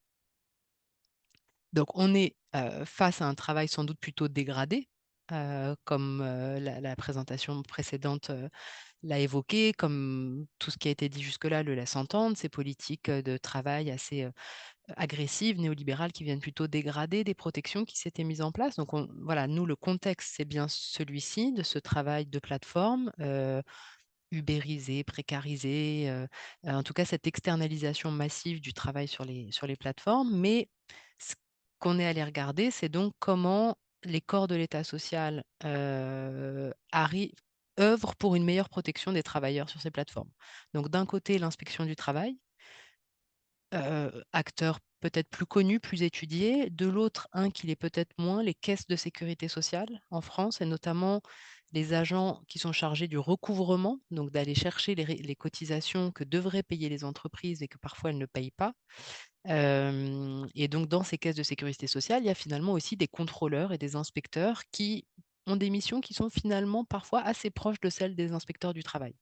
Donc, on est face à un travail sans doute plutôt dégradé, comme la présentation précédente l'a évoqué, comme tout ce qui a été dit jusque-là le laisse entendre, ces politiques de travail assez agressives, néolibérales, qui viennent plutôt dégrader des protections qui s'étaient mises en place. Donc voilà, nous, le contexte, c'est bien celui-ci, de ce travail de plateforme, ubérisé, précarisé, en tout cas cette externalisation massive du travail sur les plateformes. Mais ce qu'on est allé regarder, c'est donc comment les corps de l'État social œuvrent pour une meilleure protection des travailleurs sur ces plateformes. Donc d'un côté, l'inspection du travail, acteur peut-être plus connu, plus étudié. De l'autre, un qui l'est peut-être moins, les caisses de sécurité sociale en France, et notamment les agents qui sont chargés du recouvrement, donc d'aller chercher les cotisations que devraient payer les entreprises et que parfois elles ne payent pas. Et donc dans ces caisses de sécurité sociale, il y a finalement aussi des contrôleurs et des inspecteurs qui ont des missions qui sont finalement parfois assez proches de celles des inspecteurs du travail.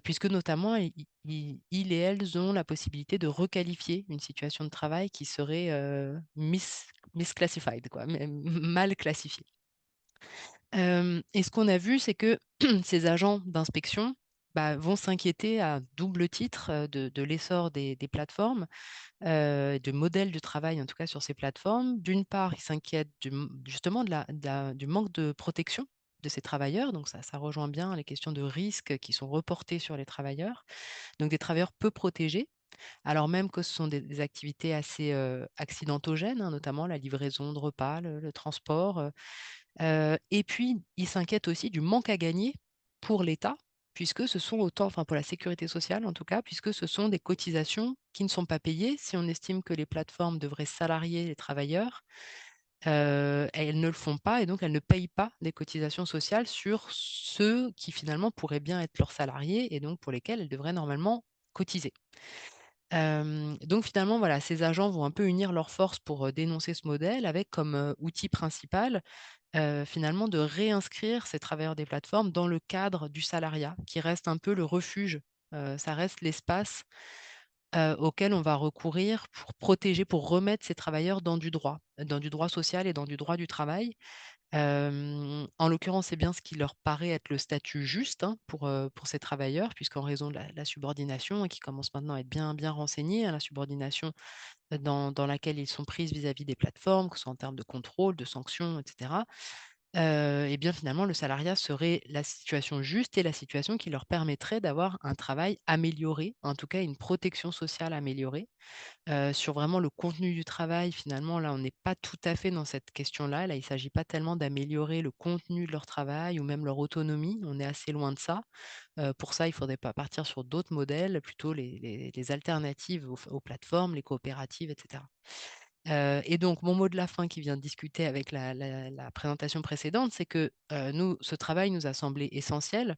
Puisque notamment, ils et elles ont la possibilité de requalifier une situation de travail qui serait, misclassified quoi, mal classifiée. Et ce qu'on a vu, c'est que ces agents d'inspection, bah, vont s'inquiéter à double titre, de l'essor des plateformes, de modèles de travail, en tout cas sur ces plateformes. D'une part, ils s'inquiètent justement du manque de protection de ces travailleurs, donc ça rejoint bien les questions de risques qui sont reportées sur les travailleurs, donc des travailleurs peu protégés, alors même que ce sont des activités assez, accidentogènes, hein, notamment la livraison de repas, le transport, et puis ils s'inquiètent aussi du manque à gagner pour l'État, puisque ce sont autant enfin pour la sécurité sociale en tout cas, puisque ce sont des cotisations qui ne sont pas payées. Si on estime que les plateformes devraient salarier les travailleurs, elles ne le font pas et donc elles ne payent pas des cotisations sociales sur ceux qui finalement pourraient bien être leurs salariés et donc pour lesquels elles devraient normalement cotiser. Donc finalement, voilà, ces agents vont un peu unir leurs forces pour, dénoncer ce modèle avec comme, outil principal, finalement de réinscrire ces travailleurs des plateformes dans le cadre du salariat, qui reste un peu le refuge, ça reste l'espace, auquel on va recourir pour protéger, pour remettre ces travailleurs dans du droit social et dans du droit du travail. En l'occurrence, c'est bien ce qui leur paraît être le statut juste, hein, pour ces travailleurs, puisqu'en raison de la subordination, et qui commence maintenant à être bien bien renseignée, hein, la subordination, dans laquelle ils sont prises vis-à-vis des plateformes, que ce soit en termes de contrôle, de sanctions, et cetera. Et bien finalement, le salariat serait la situation juste et la situation qui leur permettrait d'avoir un travail amélioré, en tout cas une protection sociale améliorée. Sur vraiment le contenu du travail, finalement, là, on n'est pas tout à fait dans cette question-là. Là, il ne s'agit pas tellement d'améliorer le contenu de leur travail ou même leur autonomie. On est assez loin de ça. Pour ça, il faudrait pas partir sur d'autres modèles, plutôt les alternatives aux plateformes, les coopératives, et cetera. Et donc mon mot de la fin qui vient de discuter avec la présentation précédente, c'est que, nous, ce travail nous a semblé essentiel.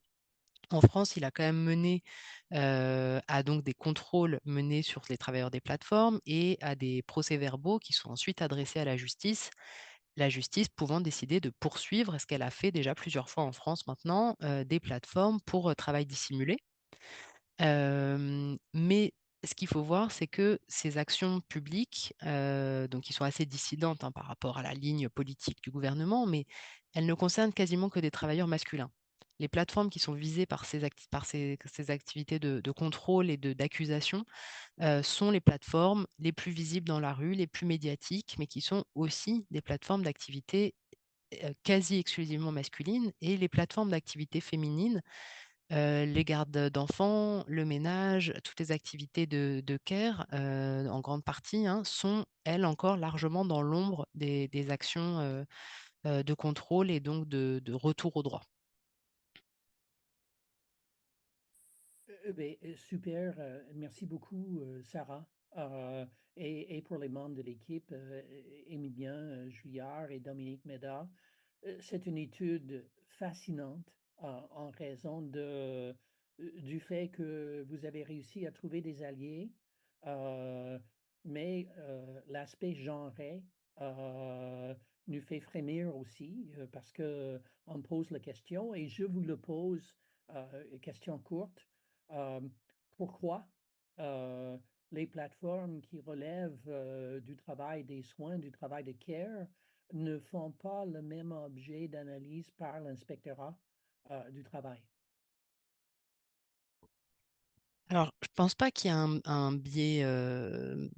En France, il a quand même mené, à donc des contrôles menés sur les travailleurs des plateformes et à des procès-verbaux qui sont ensuite adressés à la justice pouvant décider de poursuivre, ce qu'elle a fait déjà plusieurs fois en France maintenant, des plateformes pour, travail dissimulé. Mais ce qu'il faut voir, c'est que ces actions publiques, donc qui sont assez dissidentes, hein, par rapport à la ligne politique du gouvernement, mais elles ne concernent quasiment que des travailleurs masculins. Les plateformes qui sont visées par ces activités de contrôle et d'accusation, sont les plateformes les plus visibles dans la rue, les plus médiatiques, mais qui sont aussi des plateformes d'activité, quasi exclusivement masculines, et les plateformes d'activité féminines, les gardes d'enfants, le ménage, toutes les activités de care, en grande partie, hein, sont, elles, encore largement dans l'ombre des actions, de contrôle et donc de retour au droit. Super, merci beaucoup, Sarah. Euh, et pour les membres de l'équipe, Émilien Juillard et Dominique Médard, c'est une étude fascinante en raison du fait que vous avez réussi à trouver des alliés, euh, mais l'aspect genré nous fait frémir aussi parce que on pose la question et je vous le pose, question courte. Euh, Pourquoi euh, les plateformes qui relèvent du travail des soins, du travail de care, ne font pas le même objet d'analyse par l'inspectorat du travail? Alors, je pense pas qu'il y ait un biais de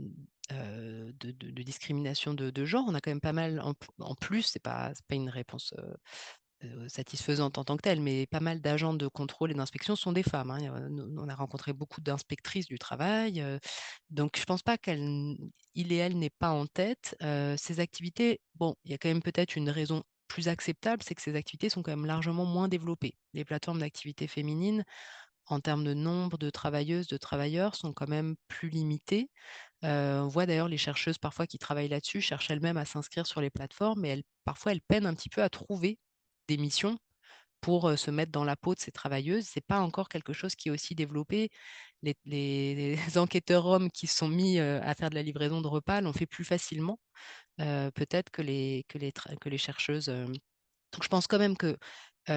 discrimination de genre. On a quand même pas mal, en plus, c'est pas une réponse satisfaisante en tant que telle, mais pas mal d'agents de contrôle et d'inspection sont des femmes, hein. On a rencontré beaucoup d'inspectrices du travail, donc je pense pas il et elle n'aient pas en tête ces activités. Bon, il y a quand même peut-être une raison plus acceptable, c'est que ces activités sont quand même largement moins développées. Les plateformes d'activité féminine, en termes de nombre de travailleuses, de travailleurs, sont quand même plus limitées. On voit d'ailleurs les chercheuses parfois qui travaillent là-dessus, cherchent elles-mêmes à s'inscrire sur les plateformes, mais parfois elles peinent un petit peu à trouver des missions pour se mettre dans la peau de ces travailleuses. C'est pas encore quelque chose qui est aussi développé. Les enquêteurs hommes qui se sont mis à faire de la livraison de repas l'ont fait plus facilement, peut-être que les chercheuses. Donc je pense quand même que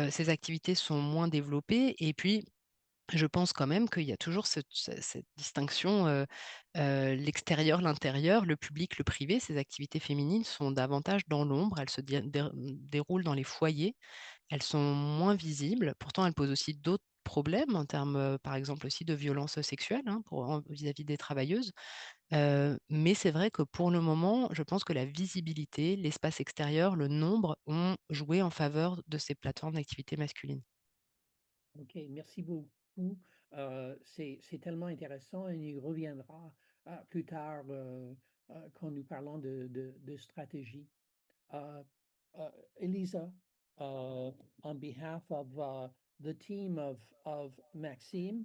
ces activités sont moins développées. Et puis, je pense quand même qu'il y a toujours cette distinction, l'extérieur, l'intérieur, le public, le privé. Ces activités féminines sont davantage dans l'ombre, elles se déroulent dans les foyers, elles sont moins visibles. Pourtant, elles posent aussi d'autres problèmes en termes, par exemple aussi de violences sexuelles, hein, vis-à-vis des travailleuses. Mais c'est vrai que pour le moment, je pense que la visibilité, l'espace extérieur, le nombre ont joué en faveur de ces plateformes d'activité masculine. OK, merci beaucoup. C'est tellement intéressant et on y reviendra plus tard quand nous parlons de stratégie. Uh, uh, Elisa, on behalf of the team of Maxime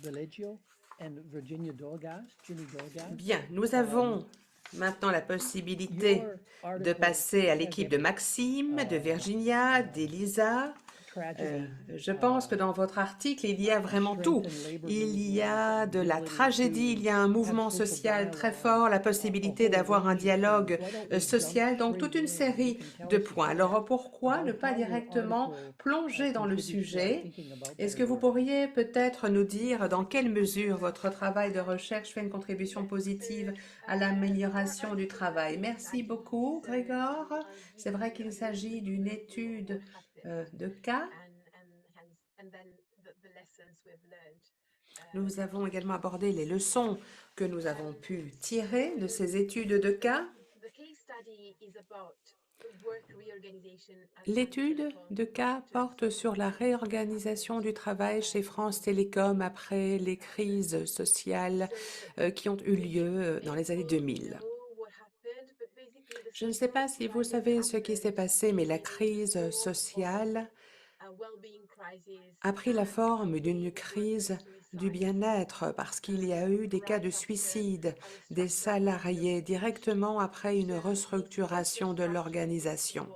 Beleggio and Virginia Dorgas, Ginny Dorgas, Bien, nous um, avons maintenant la possibilité your de article passer à has l'équipe de everything. Maxime, de Uh, Virginia, d'Elisa. Tragedy, Je pense que dans votre article, il y a a vraiment tout. strengthened labor Il y movement, a the de la ability tragédie, il to y a un have mouvement social social très dialogue, fort, la a possibilité whole d'avoir un range of things. dialogue Why don't we jump social, donc toute straight une in? You série can tell de us points. again Alors pourquoi ne about pas how your directement article plonger dans le contributes to our sujet? thinking about Est-ce better que vous work. pourriez peut-être nous dire dans quelle mesure votre travail de recherche fait une contribution positive à l'amélioration du travail? Merci beaucoup, Grégor. C'est vrai qu'il s'agit d'une étude de cas. Nous avons également abordé les leçons que nous avons pu tirer de ces études de cas. L'étude de cas porte sur la réorganisation du travail chez France Télécom après les crises sociales qui ont eu lieu dans les années 2000. Je ne sais pas si vous savez ce qui s'est passé, mais la crise sociale a pris la forme d'une crise du bien-être parce qu'il y a eu des cas de suicide des salariés directement après une restructuration de l'organisation.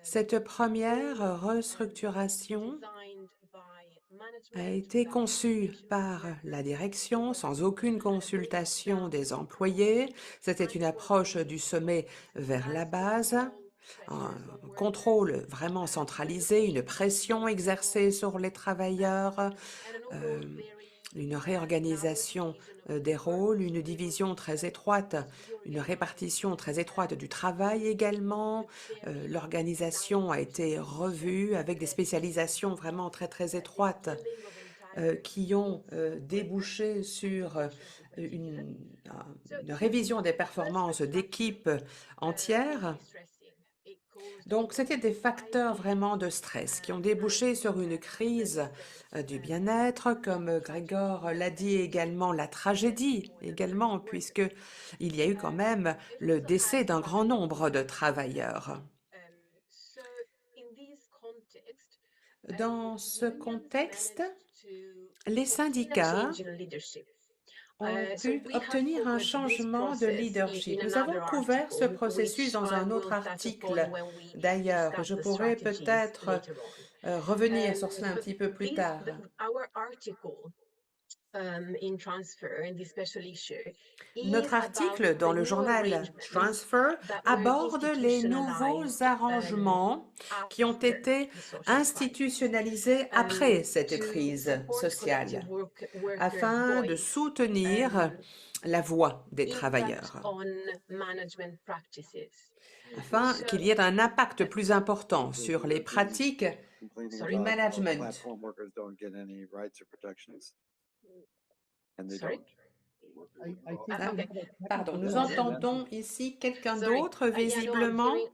Cette première restructuration a été conçue par la direction sans aucune consultation des employés. C'était une approche du sommet vers la base, un contrôle vraiment centralisé, une pression exercée sur les travailleurs, une réorganisation des rôles, une division très étroite, une répartition très étroite du travail également. L'organisation a été revue avec des spécialisations vraiment très très étroites qui ont débouché sur une révision des performances d'équipes entières. Donc, c'était des facteurs vraiment de stress qui ont débouché sur une crise du bien-être, comme Grégor l'a dit également, la tragédie également, puisque il y a eu quand même le décès d'un grand nombre de travailleurs. Dans ce contexte, les syndicats ont pu obtenir un changement de leadership. Nous avons couvert ce processus dans un autre article. D'ailleurs, je pourrais peut-être revenir sur cela un petit peu plus tard. Notre article dans le journal Transfer aborde les nouveaux arrangements qui ont été institutionnalisés après cette crise sociale afin de soutenir la voix des travailleurs, afin qu'il y ait un impact plus important sur les pratiques du management. Sorry? I think Ah, we have a pardon, technical nous Is it? entendons ici quelqu'un Sorry. d'autre Yeah, no, I'm visiblement. hearing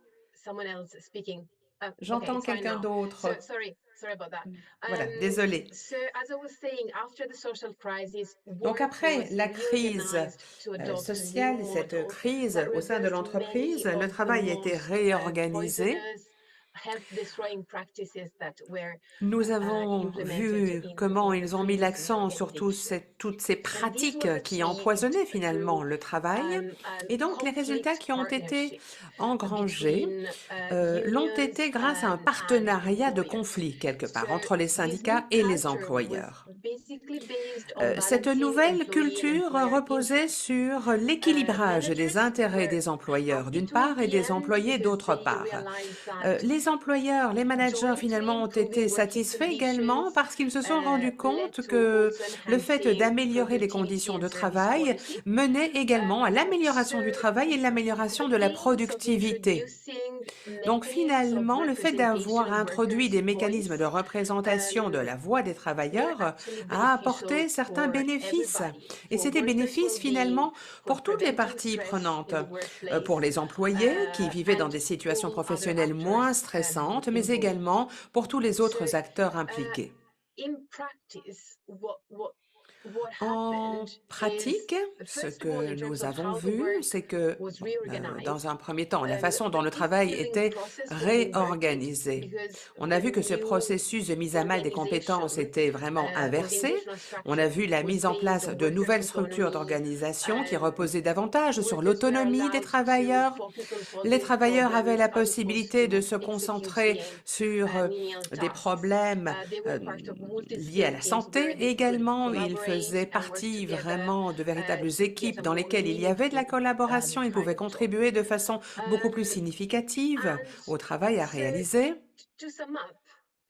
someone else speaking. Okay, J'entends it's fine quelqu'un now. d'autre. Sorry about that. Voilà, désolée. So as I was saying, after the social crisis, Donc work après was la crise reorganized to adopt sociale, new cette models crise that au sein de reversed l'entreprise, many le of the travail a été most réorganisé. poisonous, health-destroying practices that were Nous avons implemented vu in comment the ils ont mis previous l'accent sur organization. toutes ces And this pratiques was qui achieved empoisonnaient finalement through le travail. a Et donc les résultats complete qui ont été partnership engrangés between l'ont unions été grâce à un and partenariat de employers. conflit quelque So part entre les this syndicats new et les culture was employeurs. basically based on Cette balancing nouvelle employee and culture employer reposait interests. sur l'équilibrage des Managers intérêts were des employeurs happy d'une to in part et the des end employés because d'autre they part. realized that Les employeurs, les managers jointly finalement ont improving été working satisfaits également conditions parce qu'ils se sont rendus led compte to que also le fait enhancing d'améliorer les productivity conditions and de service travail quality. menait également à So l'amélioration du travail et l'amélioration de la against of productivité. introducing Donc mechanisms of finalement, le fait representation d'avoir of introduit des workers' mécanismes de voice représentation de la voix des were travailleurs actually a beneficial apporté certains for bénéfices. everybody, Et for c'était workers' bénéfice well-being, finalement for pour toutes les preventing parties stress prenantes, in the pour workplace, les employés qui vivaient dans and des situations all other professionnelles moins actors stressantes, mais involved. également pour tous les So, autres acteurs impliqués. in practice, what En happened pratique, is, ce first of all, que in terms nous of avons how the vu, work c'est que, was dans reorganized, un premier temps, la façon dont the le travail upskilling était process was inverted réorganisé. because On a the vu que ce new processus de mise à mal des compétences organization, était vraiment inversé. organizational On a structure vu la was mise en based place on de workers' nouvelles structures autonomy. d'organisation qui reposaient davantage sur Workers were l'autonomie des allowed to travailleurs. focus on Les solving travailleurs avaient problems la as opposed possibilité de to se concentrer executing sur menial des tasks. problèmes They were part of liés à multi-skill la teams where santé. they could Également, ils collaborate faisaient and work partie together vraiment de véritables to get équipes a dans more lesquelles il y avait de la meaningful collaboration. Ils pouvaient kind of job. contribuer de façon beaucoup plus Um, significative and au travail à so, réaliser. to sum up,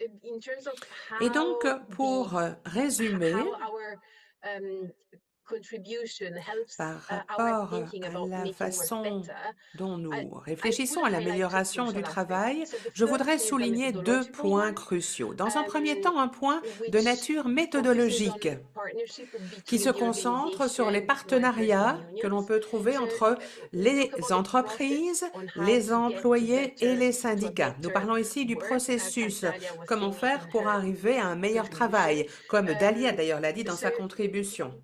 in terms of Et donc, how pour résumer, our contribution helps par our rapport thinking à about la making work façon better, dont I nous would réfléchissons à highlight two l'amélioration du crucial aspects. travail, So the je voudrais first is a souligner deux methodological points one, cruciaux. Dans un premier temps, un point de which nature focuses on méthodologique partnership qui se between the concentre sur les organization, workers, and partenariats que l'on unions. peut trouver So entre we les talk about the entreprises, process on how les to get employés et better les to a syndicats. Nous better parlons ici du work, as processus, Dalia was comment saying in faire pour her arriver à un meilleur contribution. travail, comme Dalia d'ailleurs l'a dit dans So sa contribution.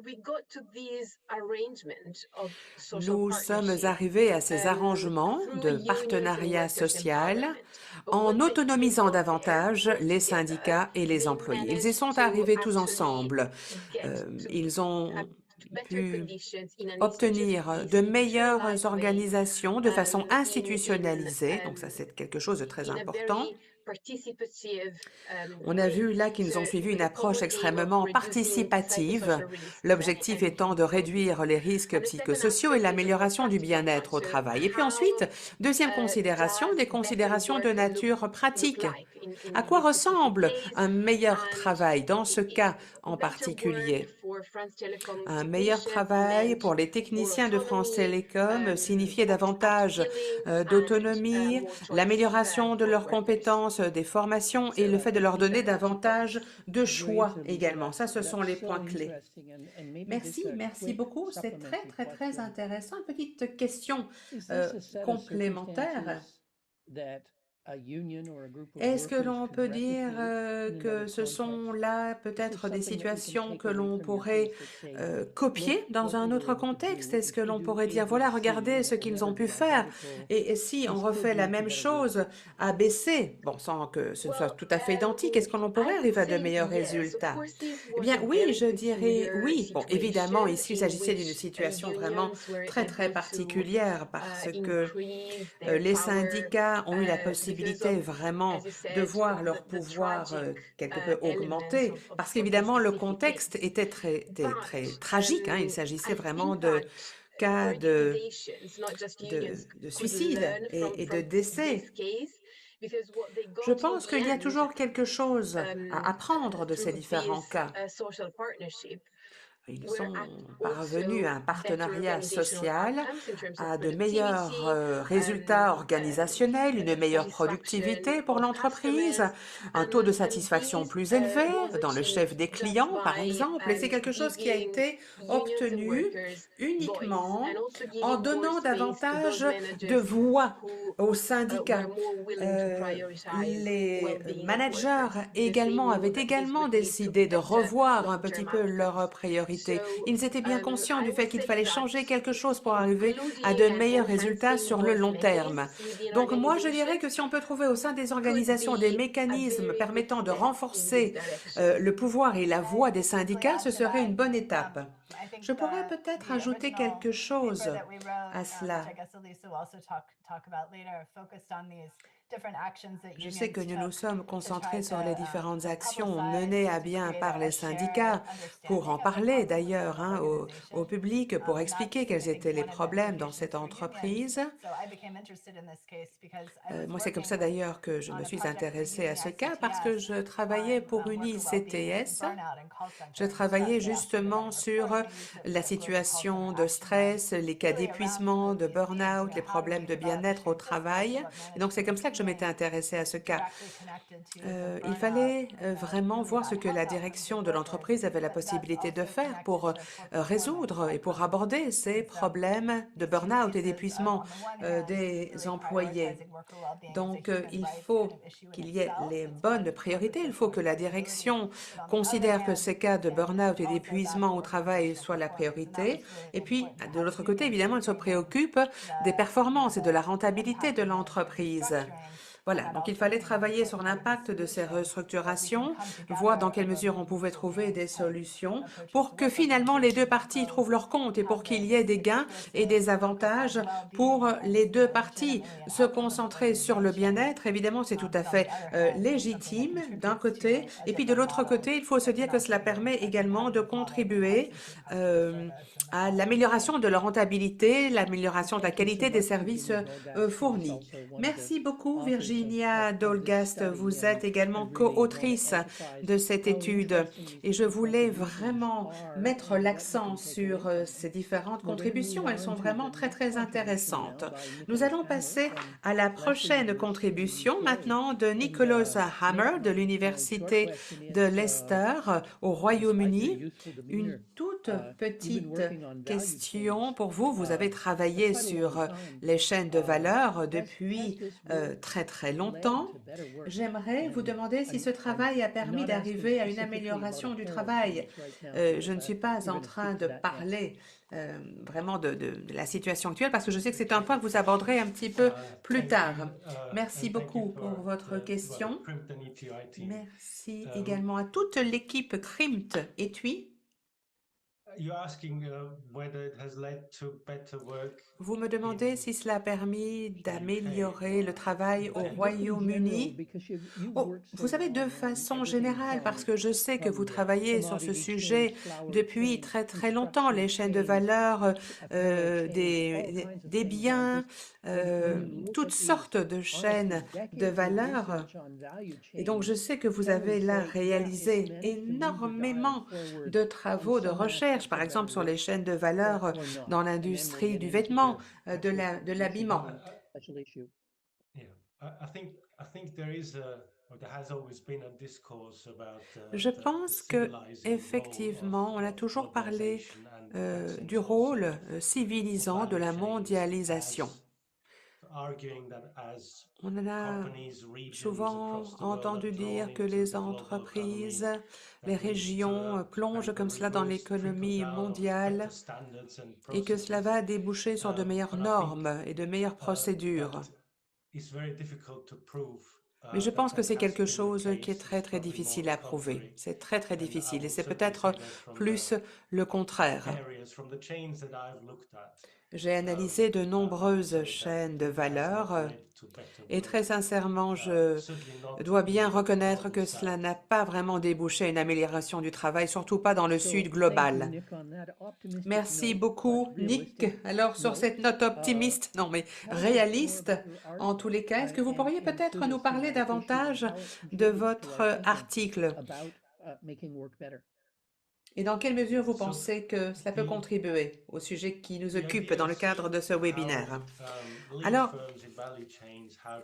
we got to these arrangement of social Nous sommes partnership arrivés à ces arrangements through de unions and partenariat workers' social empowerment. But en what the team autonomisant got there davantage was les together, syndicats et les they employés. Ils y managed sont to arrivés tous actually ensemble. get to Ils have ont better pu conditions in an obtenir de meilleures institutionalized way, organisations de façon in institutionnalisée. Donc ça, c'est quelque chose de très in a important. very participative On a way. vu là qu'ils So ont suivi une with a approche common aim of extrêmement reducing participative, psychosocial risks l'objectif and étant de well-being. réduire les risques And the second psychosociaux et aspect is a more l'amélioration du practical one. bien-être au So travail. Et puis how ensuite, deuxième considération, does des better considérations de work nature look pratique. like in À quoi this specific ressemble case? un meilleur And travail dans ce cas en better work particulier? for France Telecom Un meilleur technicians travail meant pour les more techniciens de France autonomy, Télécom signifiait davantage upskilling d'autonomie, and more choice l'amélioration de for leurs workers. compétences, des formations et So le fait de leur these donner are the key davantage points. de choix Great, également. Elizabeth. Ça, ce sont That's les so points clés. interesting. And maybe just Merci, a merci quick beaucoup. C'est très, supplementary très, très question. intéressant. Une petite question Is this a set of complémentaire. circumstances that a union or a group of Est-ce que workers l'on could peut dire replicate in que another ce sont context? là Is this peut-être des something that we can situations take que away l'on from your pourrait case that say, copier look dans what un they were autre able to contexte? do. Est-ce que If we l'on do pourrait dire, A, voilà, B, C, regardez ce and the qu'ils ont others pu are faire, identical, et si we on still refait la do it to même better chose work? ABC, bon, sans que ce soit tout à fait identique, est-ce que l'on I pourrait would arriver à de say meilleurs yes. Of résultats? course, this Eh was a bien, oui, very je dirais peculiar oui. Bon, évidemment, situation ici, il in s'agissait d'une which situation vraiment unions were très, très able to particulière parce que increase their les power syndicats ont eu la because possibilité of, vraiment as you de said, voir leur the pouvoir tragic quelque peu elements augmenter, of parce this qu'évidemment le specific contexte case. était très But tragique, hein. Il s'agissait I vraiment think de that cas organizations, not just unions, de could suicide learn et de from this décès. case because what they Je got in pense the qu'il y a end toujours quelque chose à apprendre de ces through différents this cas. social partnership Ils sont parvenus à un partenariat social, à de meilleurs résultats organisationnels, une meilleure productivité pour l'entreprise, un taux de satisfaction plus élevé dans le chef des clients, par exemple, et c'est quelque chose qui a été obtenu uniquement en donnant davantage de voix aux syndicats. Les managers avaient également décidé de revoir un petit peu leurs priorités. Ils étaient bien conscients du fait qu'il fallait changer quelque chose pour arriver à de meilleurs résultats sur le long terme. Donc moi, je dirais que si on peut trouver au sein des organisations des mécanismes permettant de renforcer le pouvoir et la voix des syndicats, ce serait une bonne étape. Je pourrais peut-être ajouter quelque chose à cela. Je sais que nous nous sommes concentrés sur les différentes actions menées à bien par les syndicats pour en parler d'ailleurs au public, pour expliquer quels étaient les problèmes dans cette entreprise. Moi, c'est comme ça d'ailleurs que je me suis intéressée à ce cas parce que je travaillais pour une ICTS. Je travaillais justement sur la situation de stress, les cas d'épuisement, de burn-out, les problèmes de bien-être au travail. Et donc, c'est comme ça que je m'étais intéressée à ce cas. Il fallait vraiment voir ce que la direction de l'entreprise avait la possibilité de faire pour résoudre et pour aborder ces problèmes de burn-out et d'épuisement des employés. Donc, il faut qu'il y ait les bonnes priorités. Il faut que la direction considère que ces cas de burn-out et d'épuisement au travail soient la priorité. Et puis, de l'autre côté, évidemment, elle se préoccupe des performances et de la rentabilité de l'entreprise. Voilà, donc il fallait travailler sur l'impact de ces restructurations, voir dans quelle mesure on pouvait trouver des solutions pour que finalement les deux parties trouvent leur compte et pour qu'il y ait des gains et des avantages pour les deux parties. Se concentrer sur le bien-être, évidemment, c'est tout à fait légitime d'un côté, et puis de l'autre côté, il faut se dire que cela permet également de contribuer à l'amélioration de la rentabilité, l'amélioration de la qualité des services fournis. Merci beaucoup, Virginia Dolgast. Vous êtes également co-autrice de cette étude et je voulais vraiment mettre l'accent sur ces différentes contributions. Elles sont vraiment très, très intéressantes. Nous allons passer à la prochaine contribution maintenant de Nicholas Hammer de l'Université de Leicester au Royaume-Uni. Une toute petite question pour vous. Vous avez travaillé sur les chaînes de valeur depuis très, très longtemps. J'aimerais vous demander si ce travail a permis d'arriver à une amélioration du travail. Je ne suis pas en train de parler vraiment de la situation actuelle parce que je sais que c'est un point que vous aborderez un petit peu plus tard. Merci beaucoup pour votre question. Merci également à toute l'équipe CRIMT et TUI. Vous me demandez si cela a permis d'améliorer le travail au Royaume-Uni. Oh, vous savez, de façon générale, parce que je sais que vous travaillez sur ce sujet depuis très, très longtemps, les chaînes de valeur, des biens, toutes sortes de chaînes de valeur. Et donc, je sais que vous avez là réalisé énormément de travaux de recherche, par exemple sur les chaînes de valeur dans l'industrie du vêtement, de l'habillement. Je pense que effectivement, on a toujours parlé du rôle civilisant de la mondialisation. On a souvent entendu dire que les entreprises, les régions plongent comme cela dans l'économie mondiale et que cela va déboucher sur de meilleures normes et de meilleures procédures. Mais je pense que c'est quelque chose qui est très, très difficile à prouver. C'est très, très difficile et c'est peut-être plus le contraire. J'ai analysé de nombreuses chaînes de valeur et très sincèrement, je dois bien reconnaître que cela n'a pas vraiment débouché une amélioration du travail, surtout pas dans le Sud global. Merci beaucoup, Nick. Alors, sur cette note optimiste, non mais réaliste, en tous les cas, est-ce que vous pourriez peut-être nous parler davantage de votre article Et dans quelle mesure vous pensez que cela peut contribuer au sujet qui nous occupe dans le cadre de ce webinaire? Alors,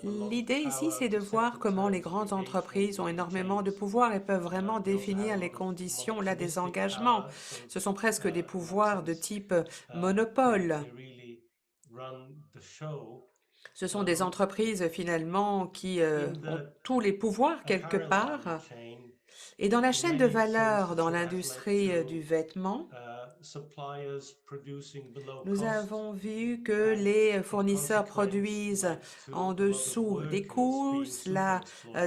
l'idée ici, c'est de voir comment les grandes entreprises ont énormément de pouvoir et peuvent vraiment définir les conditions là, des engagements. Ce sont presque des pouvoirs de type monopole. Ce sont des entreprises finalement qui ont tous les pouvoirs quelque part. Et dans la chaîne de valeur dans l'industrie du vêtement, nous avons vu que les fournisseurs produisent en dessous des coûts. Cela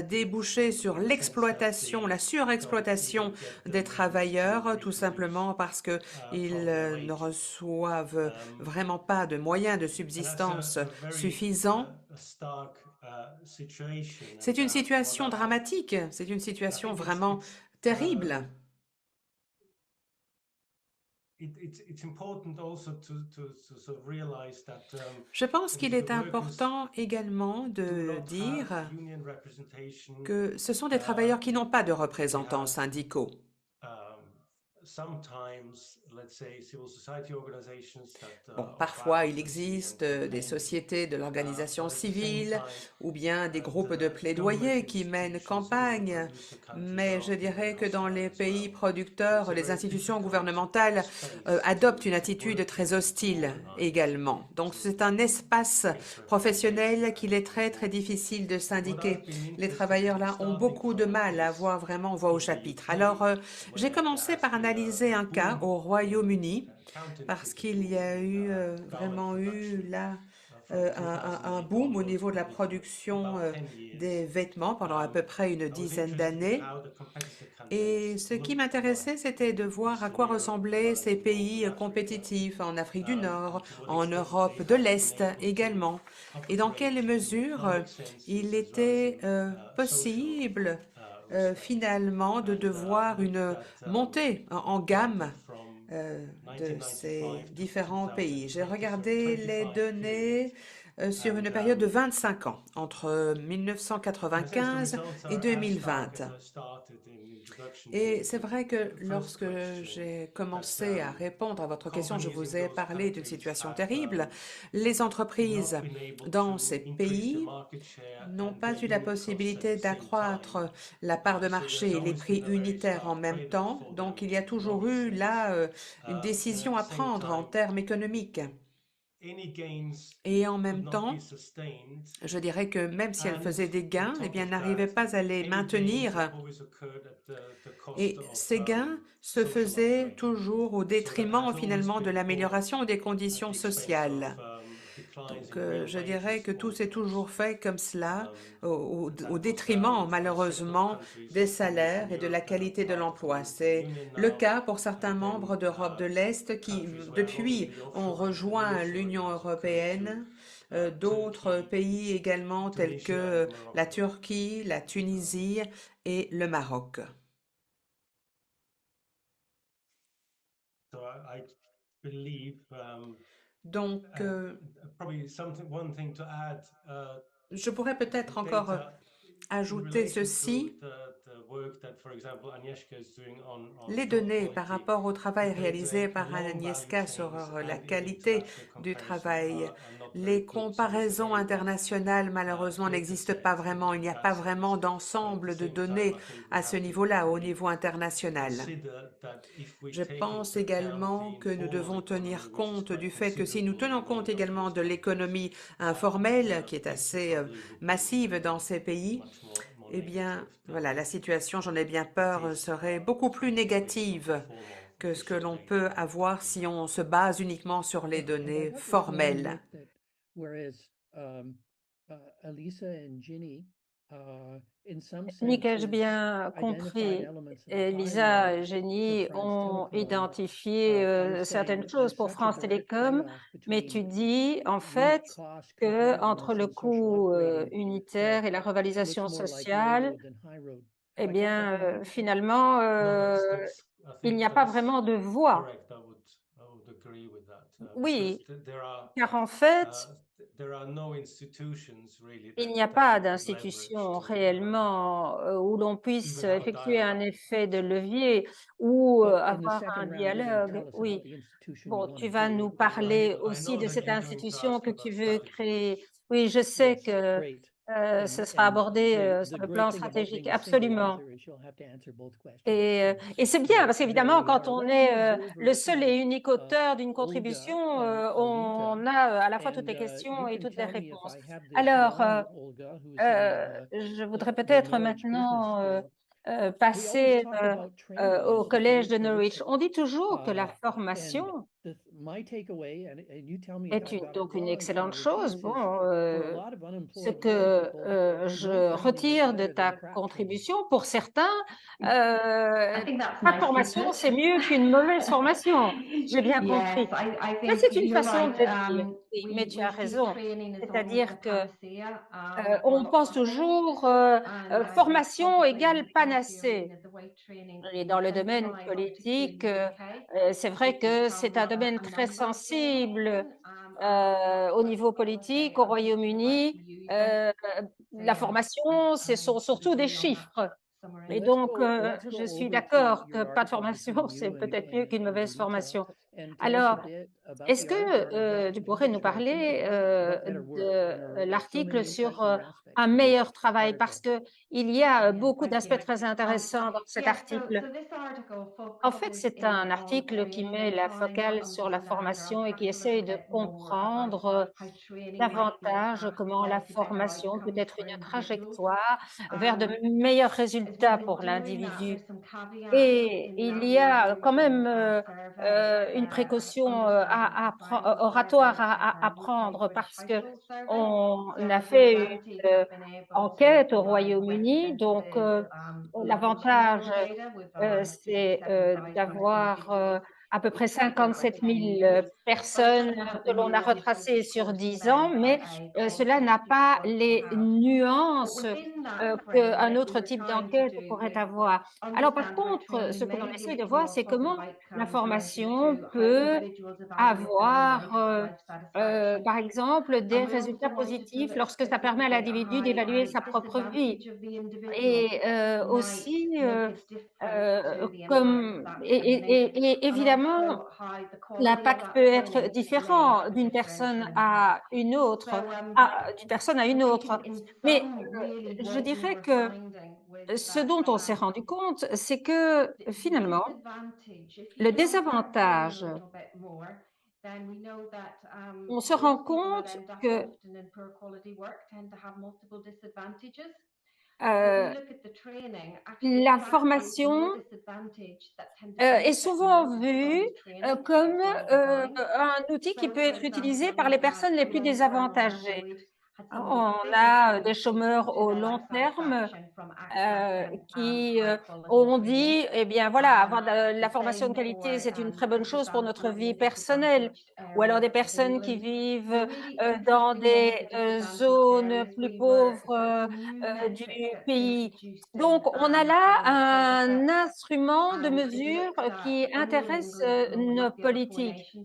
débouchait sur l'exploitation, la surexploitation des travailleurs, tout simplement parce qu'ils ne reçoivent vraiment pas de moyens de subsistance suffisants. C'est une situation dramatique, c'est une situation vraiment terrible. Je pense qu'il est important également de dire que ce sont des travailleurs qui n'ont pas de représentants syndicaux. Bon, parfois, il existe des sociétés de l'organisation civile ou bien des groupes de plaidoyer qui mènent campagne, mais je dirais que dans les pays producteurs, les institutions gouvernementales adoptent une attitude très hostile également. Donc, c'est un espace professionnel qu'il est très, très difficile de syndiquer. Les travailleurs là ont beaucoup de mal à avoir vraiment voix au chapitre. Alors, j'ai commencé par analyser un cas au Royaume-Uni parce qu'il y a eu vraiment eu là un boom au niveau de la production des vêtements pendant à peu près une dizaine d'années. Et ce qui m'intéressait, c'était de voir à quoi ressemblaient ces pays compétitifs en Afrique du Nord, en Europe de l'Est également, et dans quelle mesure il était possible finalement de devoir une montée en gamme de ces différents pays. J'ai regardé les données sur une période de 25 ans, entre 1995 et 2020. Et c'est vrai que lorsque j'ai commencé à répondre à votre question, je vous ai parlé d'une situation terrible. Les entreprises dans ces pays n'ont pas eu la possibilité d'accroître la part de marché et les prix unitaires en même temps. Donc, il y a toujours eu là une décision à prendre en termes économiques. Et en même temps, je dirais que même si elle faisait des gains, eh bien, elle n'arrivait pas à les maintenir. Et ces gains se faisaient toujours au détriment finalement de l'amélioration des conditions sociales. Donc, je dirais que tout s'est toujours fait comme cela, au détriment, malheureusement, des salaires et de la qualité de l'emploi. C'est le cas pour certains membres d'Europe de l'Est qui, depuis, ont rejoint l'Union européenne, d'autres pays également tels que la Turquie, la Tunisie et le Maroc. Donc, je pourrais peut-être encore ajouter ceci. Les données par rapport au travail réalisé par Agnieszka sur la qualité du travail, les comparaisons internationales, malheureusement, n'existent pas vraiment. Il n'y a pas vraiment d'ensemble de données à ce niveau-là, au niveau international. Je pense également que nous devons tenir compte du fait que si nous tenons compte également de l'économie informelle, qui est assez massive dans ces pays, eh bien, voilà, la situation, j'en ai bien peur, serait beaucoup plus négative que ce que l'on peut avoir si on se base uniquement sur les données formelles. Nick, ai-je bien compris, Lisa et Jenny ont identifié certaines choses pour France Télécom, mais tu dis en fait que entre le coût unitaire et la revalorisation sociale, eh bien, finalement, il n'y a pas vraiment de voie. Oui, car en fait, Il n'y a pas d'institution réellement où l'on puisse effectuer un effet de levier ou Well, in the avoir un second round, you're going to dialogue. tell us Oui, about the institution you bon, want tu to vas nous create, but parler I aussi de cette understand. institution que tu veux créer. Oui, je sais Yes, que great. ce sera abordé sur The le great plan thing about stratégique, being a single absolument. author is you'll have to answer both questions. Et c'est bien, parce qu'évidemment, quand on est le le seul et unique auteur d'une contribution, on a à la fois toutes les questions et toutes les réponses. Alors, je voudrais peut-être maintenant passer au collège de Norwich. On dit toujours que la formation est donc une excellente chose. Bon, ce que je retire de ta contribution, pour certains, pas de formation, c'est mieux qu'une mauvaise formation. J'ai bien compris. Mais c'est une façon de dire. Oui, mais tu as raison. C'est-à-dire que on pense toujours formation égale panacée. Et dans le domaine politique, c'est vrai que c'est un domaine très sensible au niveau politique. Au Royaume-Uni, la formation, ce sont surtout des chiffres. Et donc, je suis d'accord que pas de formation, c'est peut-être mieux qu'une mauvaise formation. Alors, est-ce que tu pourrais nous parler de l'article sur un meilleur travail? Parce qu'il y a beaucoup d'aspects très intéressants dans cet article. En fait, c'est un article qui met la focale sur la formation et qui essaye de comprendre davantage comment la formation peut être une trajectoire vers de meilleurs résultats pour l'individu. Et il y a quand même une précaution oratoire à prendre parce que on a fait une enquête au Royaume-Uni. Donc, l'avantage, c'est d'avoir à peu près 57 000 personnes que l'on a retracées sur 10 ans, mais cela n'a pas les nuances qu'un autre type d'enquête pourrait avoir. Alors, par contre, ce que l'on essaie de voir, c'est comment la formation peut avoir, par exemple, des résultats positifs lorsque ça permet à l'individu d'évaluer sa propre vie. Et aussi, et évidemment, l'impact peut être différent d'une personne à une autre, d'une personne à une autre. Mais je dirais que ce dont on s'est rendu compte, c'est que finalement, le désavantage, on se rend compte que la formation est souvent vue comme un outil qui peut être utilisé par les personnes les plus désavantagées. On a des chômeurs au long terme qui ont dit, eh bien voilà, avoir de la formation de qualité, c'est une très bonne chose pour notre vie personnelle. Ou alors des personnes qui vivent dans des zones plus pauvres du pays. Donc, on a là un instrument de mesure qui intéresse nos politiques.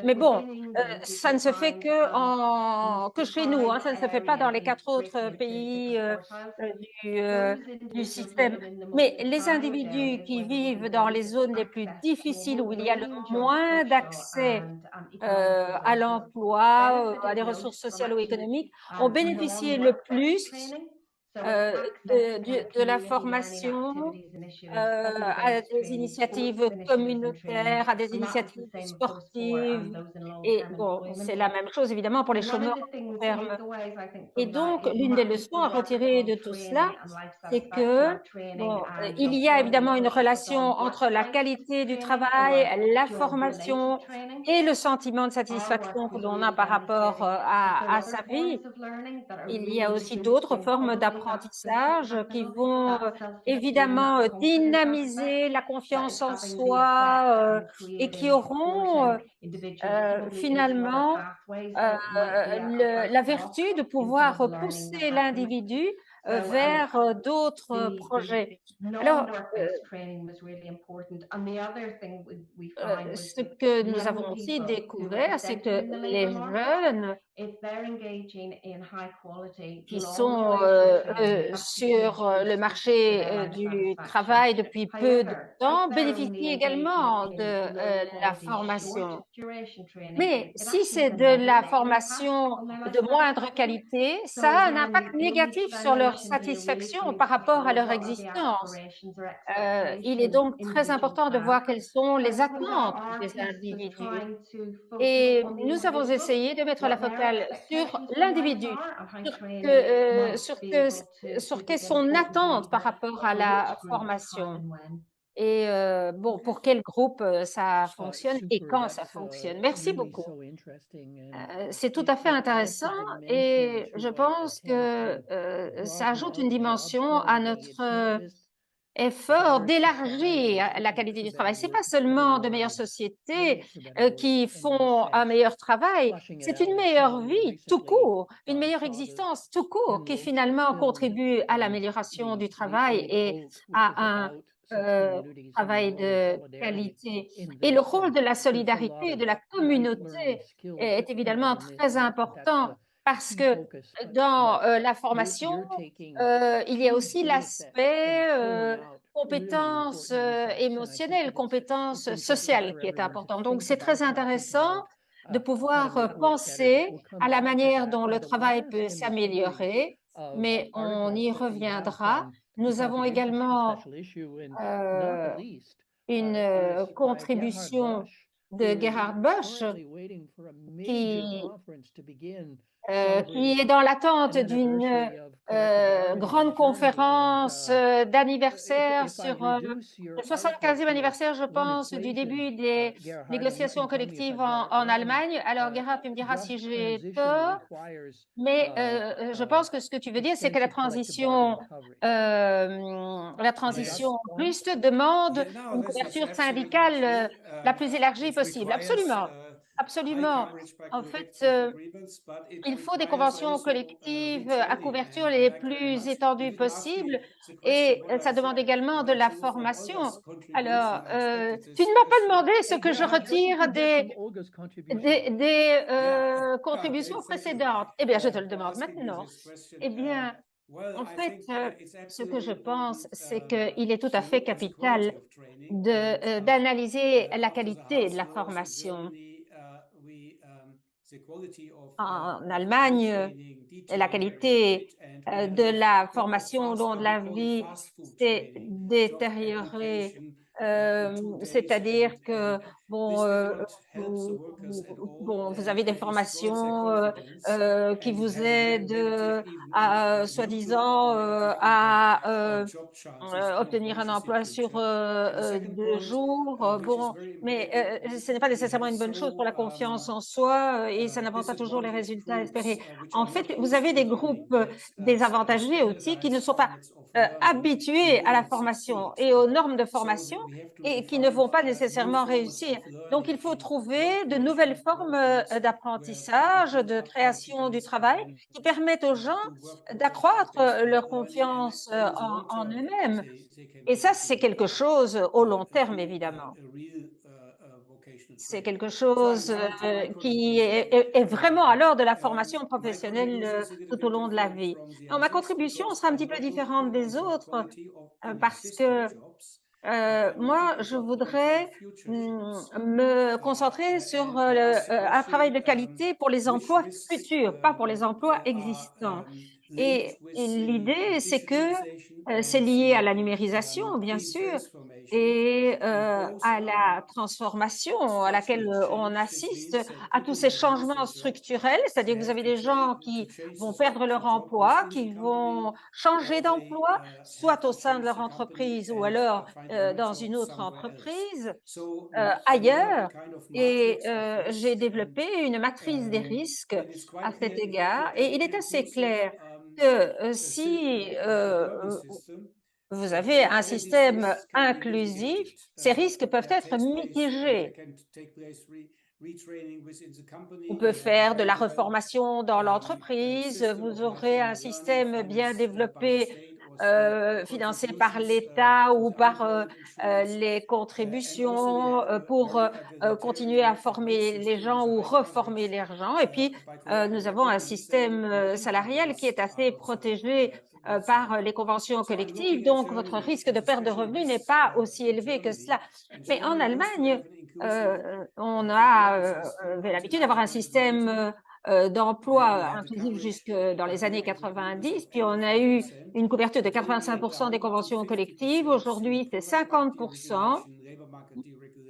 Mais bon, ça ne se fait que chez nous, hein, ça ne se fait pas dans les 4 autres pays du système. Mais les individus qui vivent dans les zones les plus difficiles, où il y a le moins d'accès à l'emploi, à des ressources sociales ou économiques, ont bénéficié le plus de la formation à des initiatives communautaires, à des initiatives sportives. Et bon, c'est la même chose évidemment pour les chômeurs à long terme. Et donc, l'une des leçons à retirer de tout cela, c'est que, bon, il y a évidemment une relation entre la qualité du travail, la formation et le sentiment de satisfaction que l'on a par rapport à sa vie. Il y a aussi d'autres formes d'apprentissage qui vont évidemment dynamiser la confiance en soi et qui auront finalement la vertu de pouvoir pousser l'individu vers d'autres projets. Alors, ce que nous avons aussi découvert, c'est que les jeunes qui sont sur le marché du travail depuis peu de temps bénéficient également de la formation. Mais si c'est de la formation de moindre qualité, ça a un impact négatif sur leur satisfaction par rapport à leur existence. Il est donc très important de voir quelles sont les attentes des individus. Et nous avons essayé de mettre la focale sur l'individu, sur qu'est son attente par rapport à la formation. Et bon, pour quel groupe ça fonctionne et quand ça fonctionne. Merci beaucoup. C'est tout à fait intéressant et je pense que ça ajoute une dimension à notre effort d'élargir la qualité du travail. Ce n'est pas seulement de meilleures sociétés qui font un meilleur travail, c'est une meilleure vie tout court, une meilleure existence tout court qui finalement contribue à l'amélioration du travail et à un travail de qualité. Et le rôle de la solidarité, de la communauté est évidemment très important parce que dans la formation, il y a aussi l'aspect compétences émotionnelles, compétences sociales qui est important. Donc, c'est très intéressant de pouvoir penser à la manière dont le travail peut s'améliorer, mais on y reviendra. Nous avons également une contribution de Gerhard Busch qui est dans l'attente d'une grande conférence d'anniversaire sur le 75e anniversaire, je pense, du début des négociations collectives en Allemagne. Alors, Gerhard, tu me diras si j'ai tort, mais je pense que ce que tu veux dire, c'est que la transition juste demande une couverture syndicale la plus élargie possible. Absolument, absolument. En fait, il faut des conventions collectives à couverture les plus étendues possibles et ça demande également de la formation. Alors, tu ne m'as pas demandé ce que je retire des contributions précédentes. Eh bien, je te le demande maintenant. Eh bien, en fait, ce que je pense, c'est qu'il est tout à fait capital d'analyser la qualité de la formation. En Allemagne, la qualité de la formation au long de la vie s'est détériorée. C'est-à-dire que vous avez des formations qui vous aident soi-disant à obtenir un emploi sur 2 jours. Mais ce n'est pas nécessairement une bonne chose pour la confiance en soi et ça n'apporte pas toujours les résultats espérés. En fait, vous avez des groupes désavantagés aussi qui ne sont pas habitués à la formation et aux normes de formation et qui ne vont pas nécessairement réussir. Donc, il faut trouver de nouvelles formes d'apprentissage, de création du travail qui permettent aux gens d'accroître leur confiance en eux-mêmes. Et ça, c'est quelque chose au long terme, évidemment. C'est quelque chose qui est vraiment alors de la formation professionnelle tout au long de la vie. Alors, ma contribution sera un petit peu différente des autres parce que moi, je voudrais me concentrer sur un travail de qualité pour les emplois futurs, pas pour les emplois existants. Et l'idée, c'est que c'est lié à la numérisation, bien sûr, et à la transformation à laquelle on assiste, à tous ces changements structurels, c'est-à-dire que vous avez des gens qui vont perdre leur emploi, qui vont changer d'emploi, soit au sein de leur entreprise ou alors dans une autre entreprise ailleurs. Et j'ai développé une matrice des risques à cet égard. Et il est assez clair que si vous avez un système inclusif, ces risques peuvent être mitigés. On peut faire de la reformation dans l'entreprise, vous aurez un système bien développé financés par l'État ou par les contributions pour continuer à former les gens ou reformer les gens. Et puis, nous avons un système salarial qui est assez protégé par les conventions collectives, donc votre risque de perte de revenus n'est pas aussi élevé que cela. Mais en Allemagne, on avait l'habitude d'avoir un système d'emploi inclusif jusque dans les années 90, puis on a eu une couverture de 85% des conventions collectives. Aujourd'hui, c'est 50%.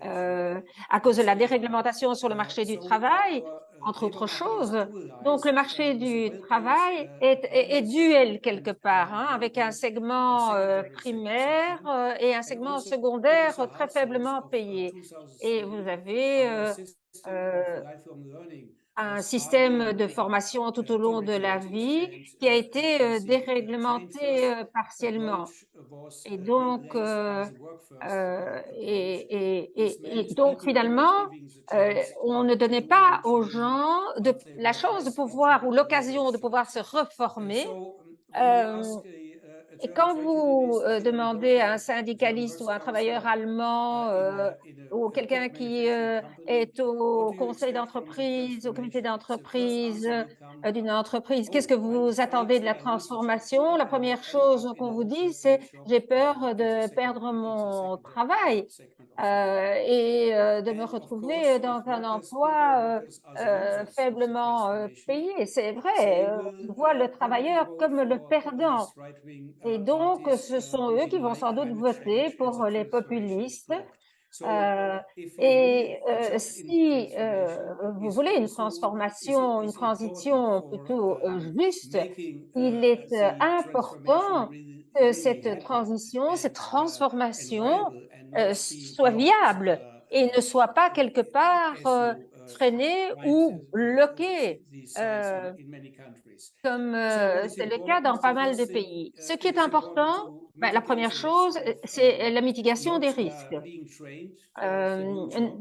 À cause de la déréglementation sur le marché du travail, entre autres choses. Donc, le marché du travail est duel quelque part, hein, avec un segment primaire et un segment secondaire très faiblement payé. Et vous avez un système de formation tout au long de la vie qui a été déréglementé partiellement. Et donc, donc finalement, on ne donnait pas aux gens la chance de pouvoir ou l'occasion de pouvoir se reformer. Et quand vous demandez à un syndicaliste ou à un travailleur allemand ou quelqu'un qui est au conseil d'entreprise, au comité d'entreprise d'une entreprise, qu'est-ce que vous attendez de la transformation? La première chose qu'on vous dit, c'est j'ai peur de perdre mon travail et de me retrouver dans un emploi faiblement payé. C'est vrai, on voit le travailleur comme le perdant. Et donc, ce sont eux qui vont sans doute voter pour les populistes. Si vous voulez une transformation, une transition plutôt juste, il est important que cette transition, cette transformation soit viable et ne soit pas quelque part freinée ou bloquée. Comme c'est le cas dans pas mal de pays. Ce qui est important, la première chose, c'est la mitigation des risques.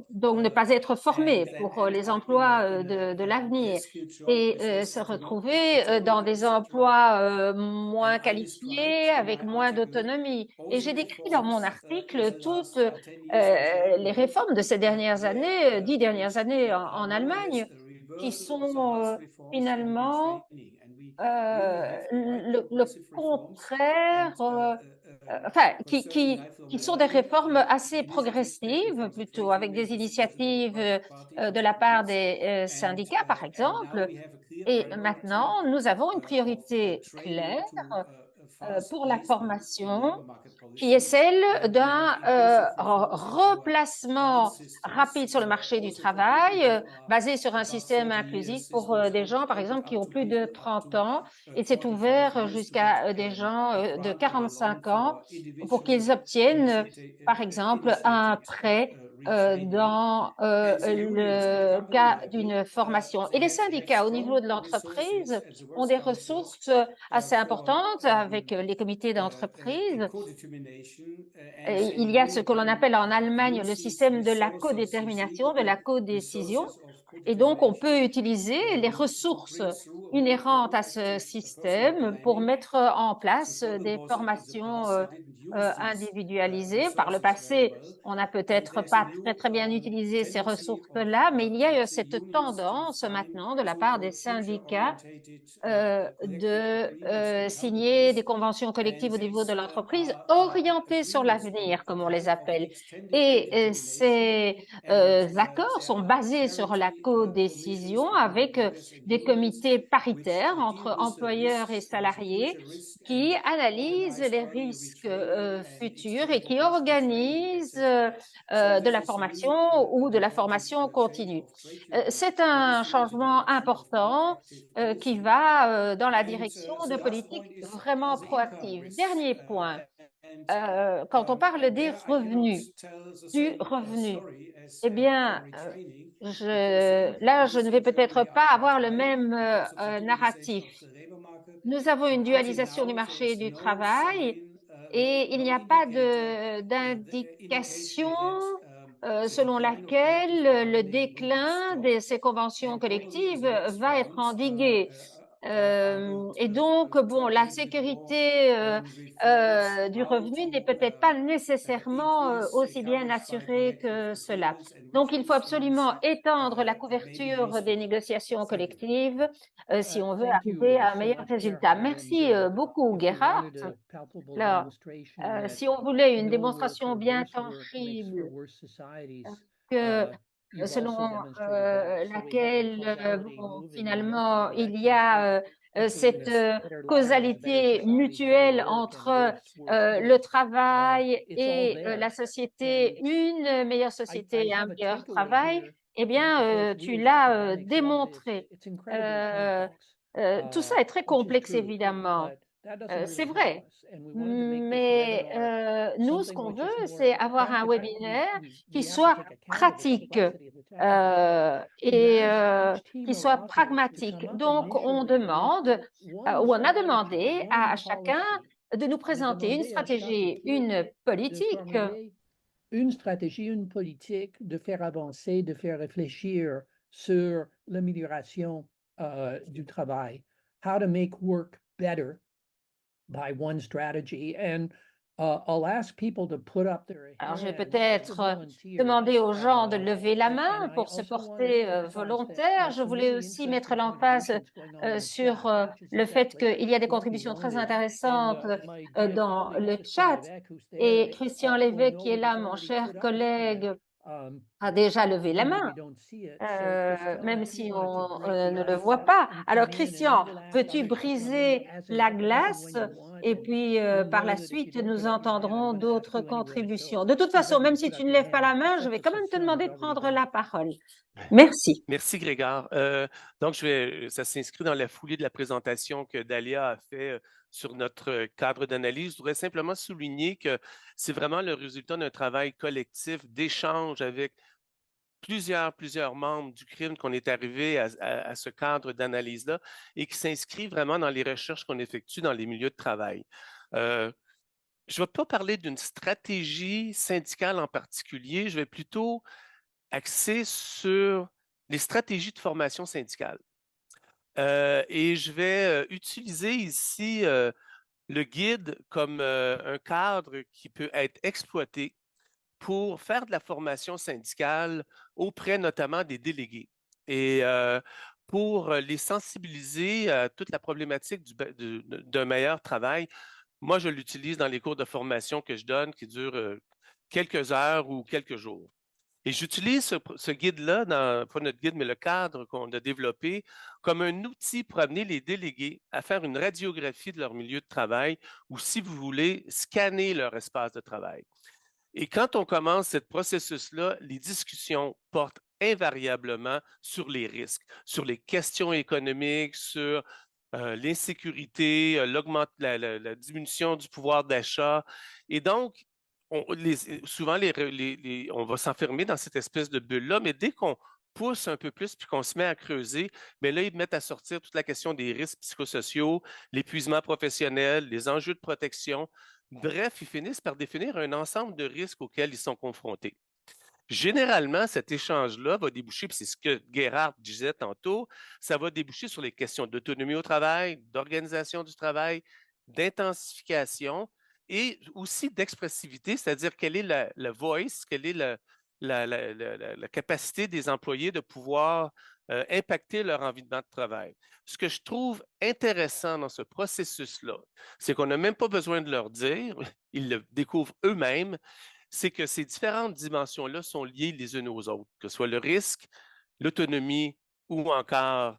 Donc, ne pas être formé pour les emplois de l'avenir et se retrouver dans des emplois moins qualifiés, avec moins d'autonomie. Et j'ai décrit dans mon article toutes les réformes de ces dernières années, 10 dernières années en Allemagne, qui sont finalement le contraire, enfin, qui sont des réformes assez progressives, plutôt, avec des initiatives de la part des syndicats, par exemple. Et maintenant, nous avons une priorité claire pour la formation qui est celle d'un replacement rapide sur le marché du travail basé sur un système inclusif pour des gens, par exemple, qui ont plus de 30 ans et c'est ouvert jusqu'à des gens de 45 ans pour qu'ils obtiennent, par exemple, un prêt dans le cas d'une formation. Et les syndicats au niveau de l'entreprise ont des ressources assez importantes avec les comités d'entreprise. Il y a ce que l'on appelle en Allemagne le système de la codétermination, de la codécision. Et donc, on peut utiliser les ressources inhérentes à ce système pour mettre en place des formations individualisées. Par le passé, on n'a peut-être pas très bien utilisé ces ressources-là, mais il y a cette tendance maintenant de la part des syndicats de signer des conventions collectives au niveau de l'entreprise orientées sur l'avenir, comme on les appelle. Et ces accords sont basés sur la codécision avec des comités paritaires entre employeurs et salariés qui analysent les risques futurs et qui organisent de la formation ou de la formation continue. C'est un changement important qui va dans la direction de politiques vraiment proactives. Dernier point, quand on parle des revenus, du revenu, eh bien, là, je ne vais peut-être pas avoir le même narratif. Nous avons une dualisation du marché du travail et il n'y a pas d'indication selon laquelle le déclin de ces conventions collectives va être endigué. Et donc, bon, la sécurité du revenu n'est peut-être pas nécessairement aussi bien assurée que cela. Donc, il faut absolument étendre la couverture des négociations collectives si on veut Thank you arriver à un so meilleur much, résultat. Gerhard. Merci beaucoup, If we Gerhard. wanted a palpable Alors, demonstration that si on voulait une no démonstration work or bien worse work makes for tangible worse societies, que you've selon also demonstrated that. So we have the laquelle causality bon, moving in finalement multiple il y a directions cette between better lives, better causalité societies, better mutuelle work, and entre worse le work. travail It's all et there. la société, And une meilleure I société et un have a meilleur takeaway travail, here. eh Of bien, course, we tu as l'as academics love this. démontré. It's incredibly Euh, complex, tout ça est très which is complexe, true, évidemment. but that doesn't really C'est help vrai. us. And we wanted to make this Mais webinar nous, ce something qu'on which is veut, more c'est avoir un practical. webinaire qui We have to soit take account of the pratique complexity of the task. We've et asked each team qui of soit authors to pragmatique. come up and Donc, on mutually agree demande, one ou on a strategy, demandé one à chacun policy. de nous On a présenter une demandé à chaque stratégie, équipe une de politique, formuler une stratégie, une politique, de faire avancer, de faire réfléchir sur l'amélioration du travail. How to make work better by one strategy. And I'll ask people to put up their alors je vais hands to peut-être volunteer. demander aux gens de lever la And main I pour se also want to porter emphasize volontaire. that Je some voulais really aussi mettre interesting l'emphase contributions going on in the sur chat, which is le fait exactly qu'il y a des what we contributions très wanted. intéressantes And my dear dans colleague le Christian chat. Lévesque, who's Et there, Christian will Lévesque, know qui est là, because mon already cher put up his collègue, hand. a déjà levé la Even though main, we don't see it. So Christian, même if you si wanted to on break the ne le ice voit pas. and Alors, come in, and Christian, we'll ask veux-tu others to come in briser la as and glace? when you want, Et and puis, you'll par know la that if you suite, don't nous put up your hand, I'm entendrons going to ask d'autres you anyway. contributions. So De toute you façon, better même put si up tu ne your lèves pas la hand. main, je Set vais us quand a même te son demander de of prendre everybody. la parole. Merci. Merci, Grégard. Donc, ça s'inscrit dans la foulée de la présentation que Dalia a fait sur notre cadre d'analyse. Je voudrais simplement souligner que c'est vraiment le résultat d'un travail collectif, d'échange avec plusieurs membres du CRIM qu'on est arrivé à ce cadre d'analyse-là et qui s'inscrit vraiment dans les recherches qu'on effectue dans les milieux de travail. Je ne vais pas parler d'une stratégie syndicale en particulier, je vais plutôt axer sur les stratégies de formation syndicale. Et je vais utiliser ici le guide comme un cadre qui peut être exploité pour faire de la formation syndicale auprès notamment des délégués et pour les sensibiliser à toute la problématique d'un meilleur travail. Moi, je l'utilise dans les cours de formation que je donne qui durent quelques heures ou quelques jours. Et j'utilise ce guide-là, pas notre guide, mais le cadre qu'on a développé, comme un outil pour amener les délégués à faire une radiographie de leur milieu de travail ou, si vous voulez, scanner leur espace de travail. Et quand on commence ce processus-là, les discussions portent invariablement sur les risques, sur les questions économiques, sur l'insécurité, la diminution du pouvoir d'achat. Et donc, souvent, on va s'enfermer dans cette espèce de bulle-là, mais dès qu'on pousse un peu plus puis qu'on se met à creuser, mais là, ils mettent à sortir toute la question des risques psychosociaux, l'épuisement professionnel, les enjeux de protection. Bref, ils finissent par définir un ensemble de risques auxquels ils sont confrontés. Généralement, cet échange-là va déboucher, puis c'est ce que Gerhard disait tantôt, ça va déboucher sur les questions d'autonomie au travail, d'organisation du travail, d'intensification et aussi d'expressivité, c'est-à-dire quelle est la voice, quelle est la capacité des employés de pouvoir impacter leur environnement de travail. Ce que je trouve intéressant dans ce processus-là, c'est qu'on n'a même pas besoin de leur dire, ils le découvrent eux-mêmes, c'est que ces différentes dimensions-là sont liées les unes aux autres, que ce soit le risque, l'autonomie ou encore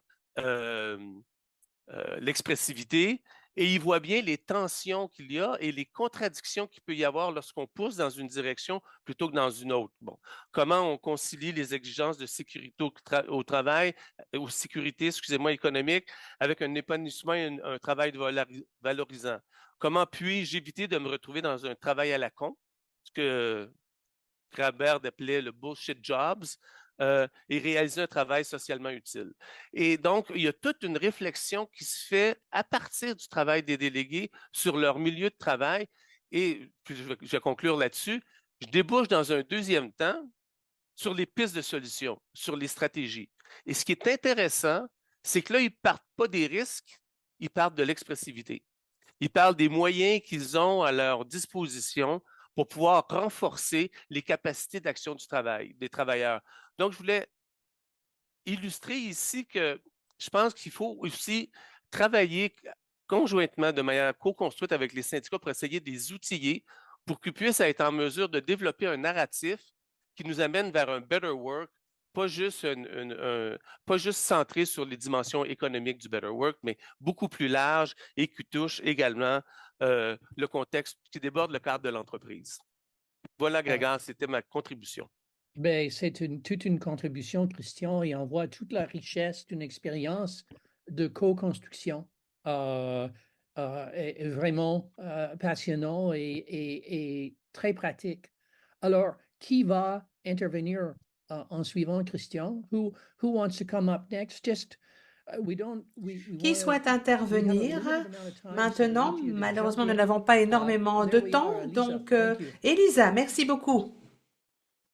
l'expressivité. Et ils voient bien les tensions qu'il y a et les contradictions qu'il peut y avoir lorsqu'on pousse dans une direction plutôt que dans une autre. Bon. Comment on concilie les exigences de sécurité au travail, ou sécurité, excusez-moi, économique, avec un épanouissement et un travail valorisant? Comment puis-je éviter de me retrouver dans un travail à la con, ce que Grabert appelait le bullshit jobs, et réaliser un travail socialement utile. Et donc, il y a toute une réflexion qui se fait à partir du travail des délégués sur leur milieu de travail. Et puis je vais conclure là-dessus. Je débouche dans un deuxième temps sur les pistes de solutions, sur les stratégies. Et ce qui est intéressant, c'est que là, ils ne partent pas des risques, ils partent de l'expressivité. Ils parlent des moyens qu'ils ont à leur disposition pour pouvoir renforcer les capacités d'action du travail, des travailleurs. Donc, je voulais illustrer ici que je pense qu'il faut aussi travailler conjointement, de manière co-construite avec les syndicats pour essayer de les outiller pour qu'ils puissent être en mesure de développer un narratif qui nous amène vers un better work, pas juste, pas juste centré sur les dimensions économiques du better work, mais beaucoup plus large et qui touche également le contexte qui déborde le cadre de l'entreprise. Voilà, Grégoire, c'était ma contribution. Ben, c'est toute une contribution, Christian, et on voit toute la richesse d'une expérience de co-construction est vraiment passionnant et très pratique. Alors, qui va intervenir en suivant Christian? Who wants to come up next? Just Qui souhaite intervenir maintenant? Malheureusement, nous n'avons pas énormément de temps, donc Elisa, merci beaucoup.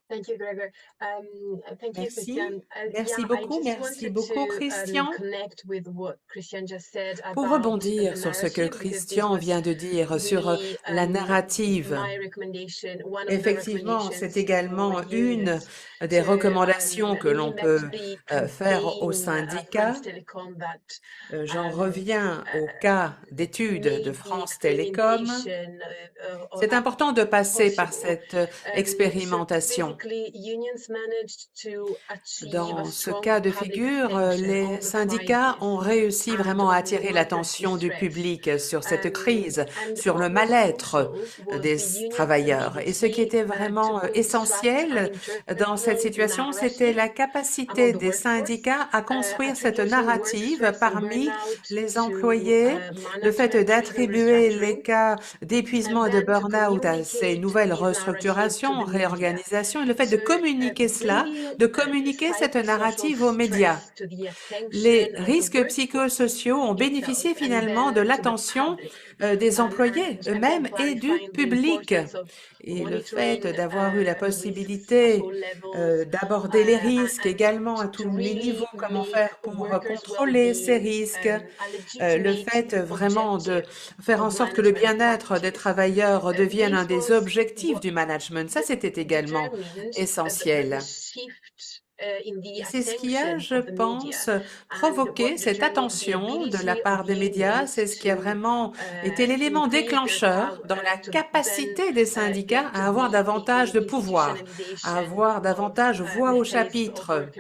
Thank you, Gregor. Thank you, Merci. Christian. Merci Yeah, beaucoup, I just merci wanted beaucoup, to Christian. connect with what Christian just said Pour about rebondir the sur ce que narrative, because this Christian was vient de dire sur really la narrative, my recommendation, one of the effectivement, c'est recommendations également for une unions des to recommandations que l'on peut unilaterally faire aux convene syndicats. France Telecom that J'en reviens au cas d'étude de made the France Télécom. experimentation C'est important de passer par possible. cette expérimentation. Basically, unions managed to achieve a Dans ce strong cas de public figure, attention les on the syndicats crisis ont réussi and vraiment à on attirer workers' l'attention du distress. public sur cette crise, And sur le what was mal-être crucial was des the union's travailleurs. Et ce qui était ability vraiment to construct essentiel an dans cette internal situation, c'était narrative la among capacité the des workforce, syndicats à construire cette attributing work narrative stress and parmi burnout les to employés, le fait management-driven d'attribuer les restructuring, cas and d'épuisement et de then to burn-out à ces communicate nouvelles these narratives to restructurations, the media. réorganisations, et le fait de So, communiquer cela, bringing de communiquer cette psychosocial narrative aux médias. stress to the Les attention of the risques workforce psychosociaux ont bénéficié itself, and finalement de then to the l'attention public, des employés and then eux-mêmes et du clarifying the public. importance of Et le monitoring fait d'avoir eu la risk possibilité threshold levels, d'aborder les risques and également à to tous les niveaux, really comment make faire pour workers' contrôler ces well-being risques, a le legitimate fait vraiment de objective faire en of sorte que le management bien-être des practice. travailleurs devienne un This des was objectifs what du management. Ça, c'était également determined essentiel. the shift in the Et c'est ce qui a, attention je of the media, pense, and provoqué what cette determined the attention de la ability part of des médias. unions C'est ce qui a to vraiment été l'élément increase their déclencheur power, dans la to then capacité des syndicats à get avoir davantage de the pouvoir, à avoir davantage voix au chapitre.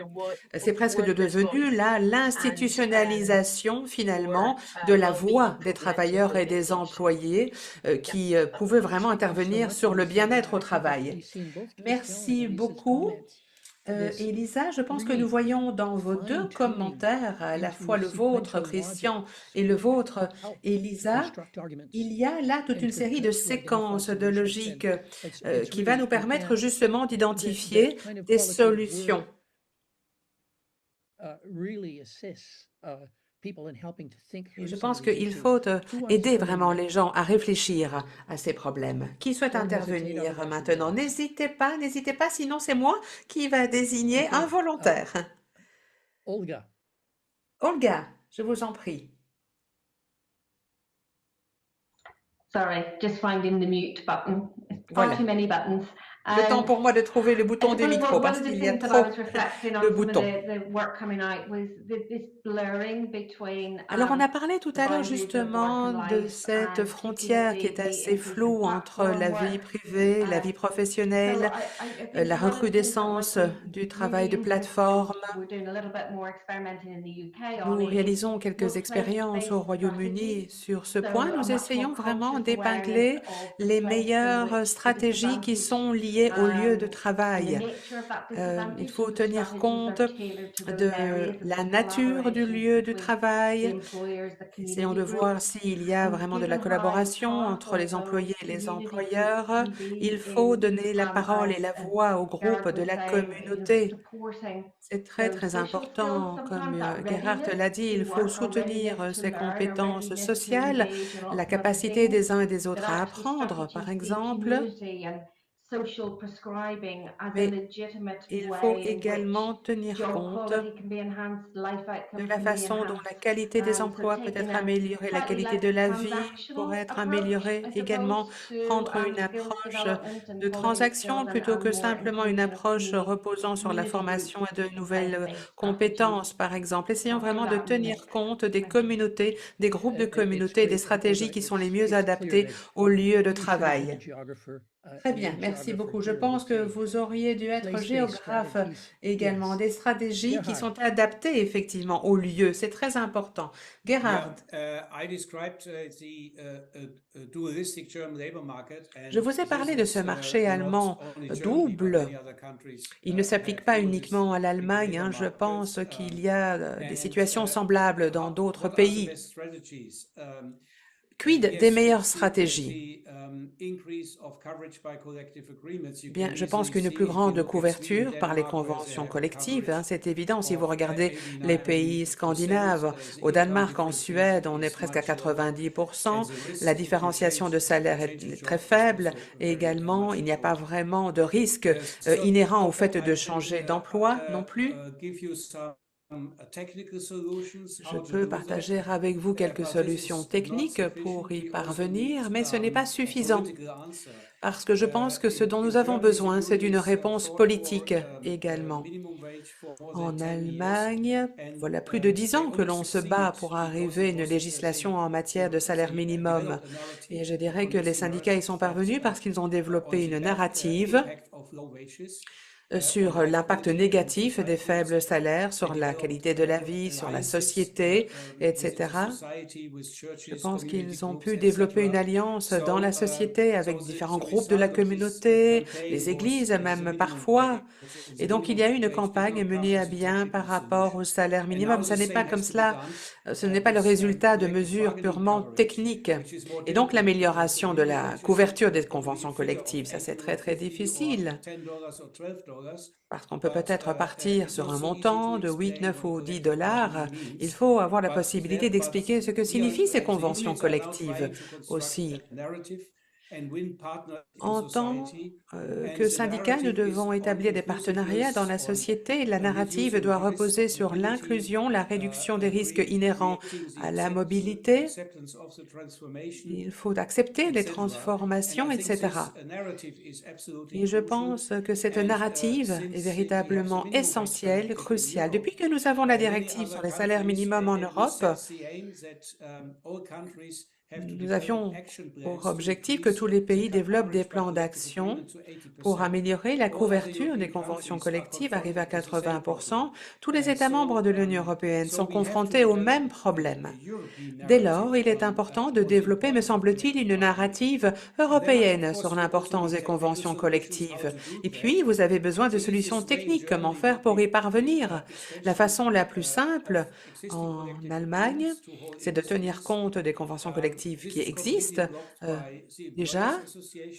C'est presque devenu là l'institutionnalisation finalement de la voix des travailleurs et des employés qui pouvaient vraiment intervenir sur le bien-être au travail. Merci beaucoup. Elisa, je pense que nous voyons dans vos deux commentaires, à la fois le vôtre, Christian, et le vôtre, Elisa, il y a là toute une série de séquences de logique qui va nous permettre justement d'identifier des solutions. Et je pense qu'il faut aider vraiment les gens à réfléchir à ces problèmes. Qui souhaite intervenir maintenant? N'hésitez pas, sinon c'est moi qui va désigner un volontaire. Olga. Olga, je vous en prie. Sorry, just finding the mute button. Voilà. Far too many buttons. Le temps pour moi de trouver le bouton du micro parce qu'il y a trop de boutons. Alors, on a parlé tout à l'heure justement de cette frontière qui est assez floue entre la vie privée, la vie professionnelle, la recrudescence du travail de plateforme. Nous réalisons quelques expériences au Royaume-Uni sur ce point. Nous essayons vraiment d'épingler les meilleures stratégies qui sont liées au lieu de travail. Il faut tenir compte de la nature du lieu de travail. Essayons de voir s'il y a vraiment de la collaboration entre les employés et les employeurs. Il faut donner la parole et la voix au groupe de la communauté. C'est très, très important. Comme Gerhard l'a dit, il faut soutenir ces compétences sociales, la capacité des uns et des autres à apprendre, par exemple. social prescribing as a Mais legitimate il faut way in which également tenir job compte quality can be enhanced, life de outcomes la can be façon dont la enhanced. qualité des So emplois peut taking être a améliorée, la slightly qualité less de la vie pourrait transactional être approach, améliorée, I également suppose, to prendre une skills approche development and de causing transaction skills plutôt que and more simplement une inclusion of approche key reposant sur la community formation groups à de in nouvelles place-based strategies. compétences, par exemple. Essayons What vraiment does de that mean? tenir compte des Thank you. communautés, des groupes de It's communautés, des great. stratégies qui sont les mieux It's clear adaptées that au lieu de you should have been a travail. geographer, Très and bien, a merci geographer beaucoup. Je here would pense que say vous auriez dû être place-based géographe strategies. également, Yes. des stratégies qui Gerhard. sont adaptées effectivement au lieu. C'est très important. Gerhard, I described dualistic German labor market, je and vous ai parlé de ce marché not allemand only Germany, but double. many other countries Il ne s'applique pas have uniquement à dualistic l'Allemagne, labor je markets. pense qu'il y a des And, situations semblables dans d'autres what are the pays. best strategies? Quid des meilleures stratégies? Bien, je pense qu'une plus grande couverture par les conventions collectives, c'est évident. Si vous regardez les pays scandinaves, au Danemark, en Suède, on est presque à 90%. La différenciation de salaire est très faible et également, il n'y a pas vraiment de risque inhérent au fait de changer d'emploi non plus. Je peux partager avec vous quelques solutions techniques pour y parvenir, mais ce n'est pas suffisant, parce que je pense que ce dont nous avons besoin, c'est d'une réponse politique également. En Allemagne, voilà plus de 10 ans que l'on se bat pour arriver à une législation en matière de salaire minimum. Et je dirais que les syndicats y sont parvenus parce qu'ils ont développé une narrative sur l'impact négatif des faibles salaires, sur la qualité de la vie, sur la société, etc. Je pense qu'ils ont pu développer une alliance dans la société avec différents groupes de la communauté, les églises même parfois. Et donc, il y a eu une campagne menée à bien par rapport au salaire minimum. Ce n'est pas comme cela, ce n'est pas le résultat de mesures purement techniques. Et donc, l'amélioration de la couverture des conventions collectives, ça c'est très, très difficile. Parce qu'on peut peut-être partir sur un montant de 8, 9 ou 10 dollars. Il faut avoir la possibilité d'expliquer ce que signifient ces conventions collectives aussi. En tant que syndicats, nous devons établir des partenariats dans la société. La narrative doit reposer sur l'inclusion, la réduction des risques inhérents à la mobilité. Il faut accepter les transformations, etc. Et je pense que cette narrative est véritablement essentielle, cruciale. Depuis que nous avons la directive sur les salaires minimums en Europe, nous avions pour objectif que tous les pays développent des plans d'action pour améliorer la couverture des conventions collectives, arriver à 80%. Tous les États membres de l'Union européenne sont confrontés au même problème. Dès lors, il est important de développer, me semble-t-il, une narrative européenne sur l'importance des conventions collectives. Et puis, vous avez besoin de solutions techniques. Comment faire pour y parvenir? La façon la plus simple en Allemagne, c'est de tenir compte des conventions collectives qui existent déjà.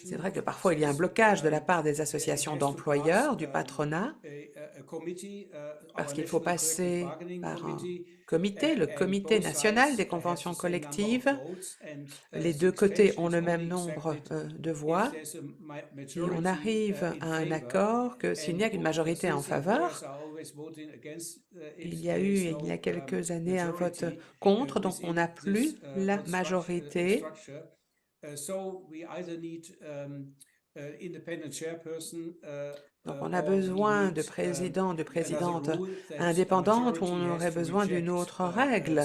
C'est vrai que parfois il y a un blocage de la part des associations d'employeurs, du patronat, parce qu'il faut passer par un comité, le Comité national des conventions collectives. Les deux côtés ont le même nombre de voix et on arrive à un accord que s'il n'y a qu'une majorité en faveur, il y a eu, il y a quelques années, un vote contre, donc on n'a plus la majorité. Donc, on a besoin de présidents, de présidentes indépendantes ou on aurait besoin d'une autre règle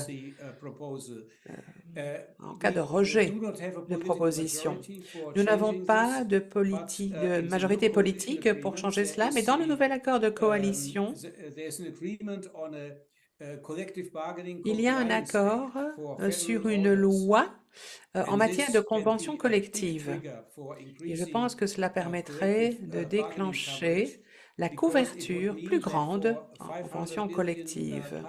en cas de rejet de proposition. Nous n'avons pas de majorité politique pour changer cela, mais dans le nouvel accord de coalition, il y a un accord sur une loi en matière de convention collective. Et je pense que cela permettrait de déclencher la couverture plus grande en convention collective.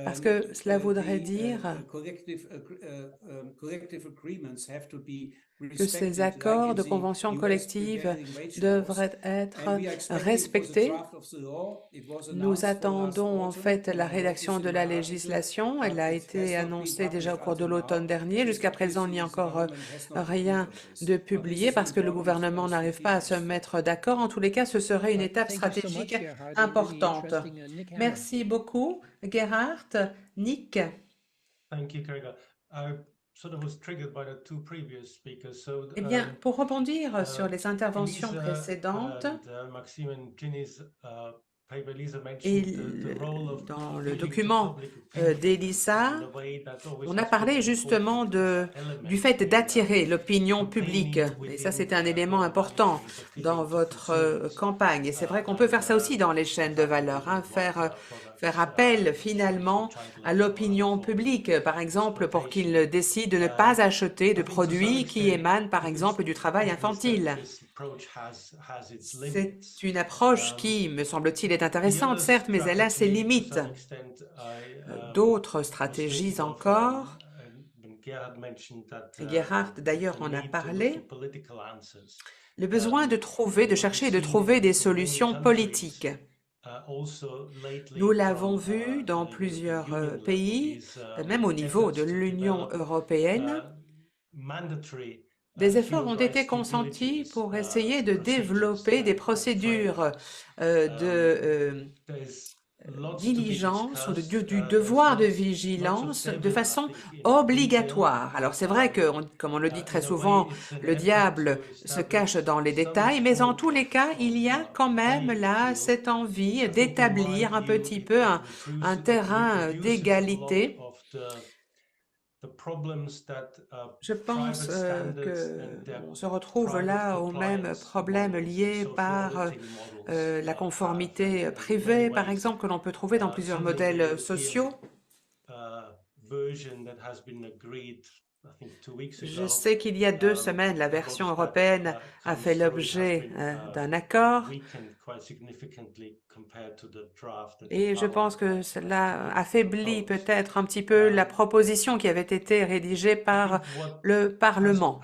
parce que cela voudrait dire que ces accords de convention collective devraient être respectés. Nous attendons en fait la rédaction de la législation. Elle a été annoncée déjà au cours de l'automne dernier. Jusqu'à présent, il n'y a encore rien de publié parce que le gouvernement n'arrive pas à se mettre d'accord. En tous les cas, ce serait une étape stratégique importante. Merci beaucoup, Gerhard. Nick. Eh bien, pour rebondir sur les interventions précédentes, et dans le document d'Elisa, on a parlé justement du fait d'attirer l'opinion publique. Et ça, c'est un élément important dans votre campagne. Et c'est vrai qu'on peut faire ça aussi dans les chaînes de valeur, hein, faire appel finalement à l'opinion publique, par exemple, pour qu'ils décident de ne pas acheter de produits qui émanent, par exemple, du travail infantile. C'est une approche qui, me semble-t-il, est intéressante, certes, mais elle a ses limites. D'autres stratégies encore, et Gerhard d'ailleurs en a parlé, le besoin de chercher et de trouver des solutions politiques. Nous l'avons vu dans plusieurs pays, même au niveau de l'Union européenne. Des efforts ont été consentis pour essayer de développer des procédures de diligence ou du devoir de vigilance de façon obligatoire. Alors c'est vrai que, comme on le dit très souvent, le diable se cache dans les détails, mais en tous les cas, il y a quand même là cette envie d'établir un petit peu un terrain d'égalité. Je pense qu'on se retrouve là aux mêmes problèmes liés par la conformité privée, par exemple, que l'on peut trouver dans plusieurs modèles sociaux. Je sais qu'il y a 2 semaines, la version européenne a fait l'objet d'un accord et je pense que cela affaiblit peut-être un petit peu la proposition qui avait été rédigée par le Parlement.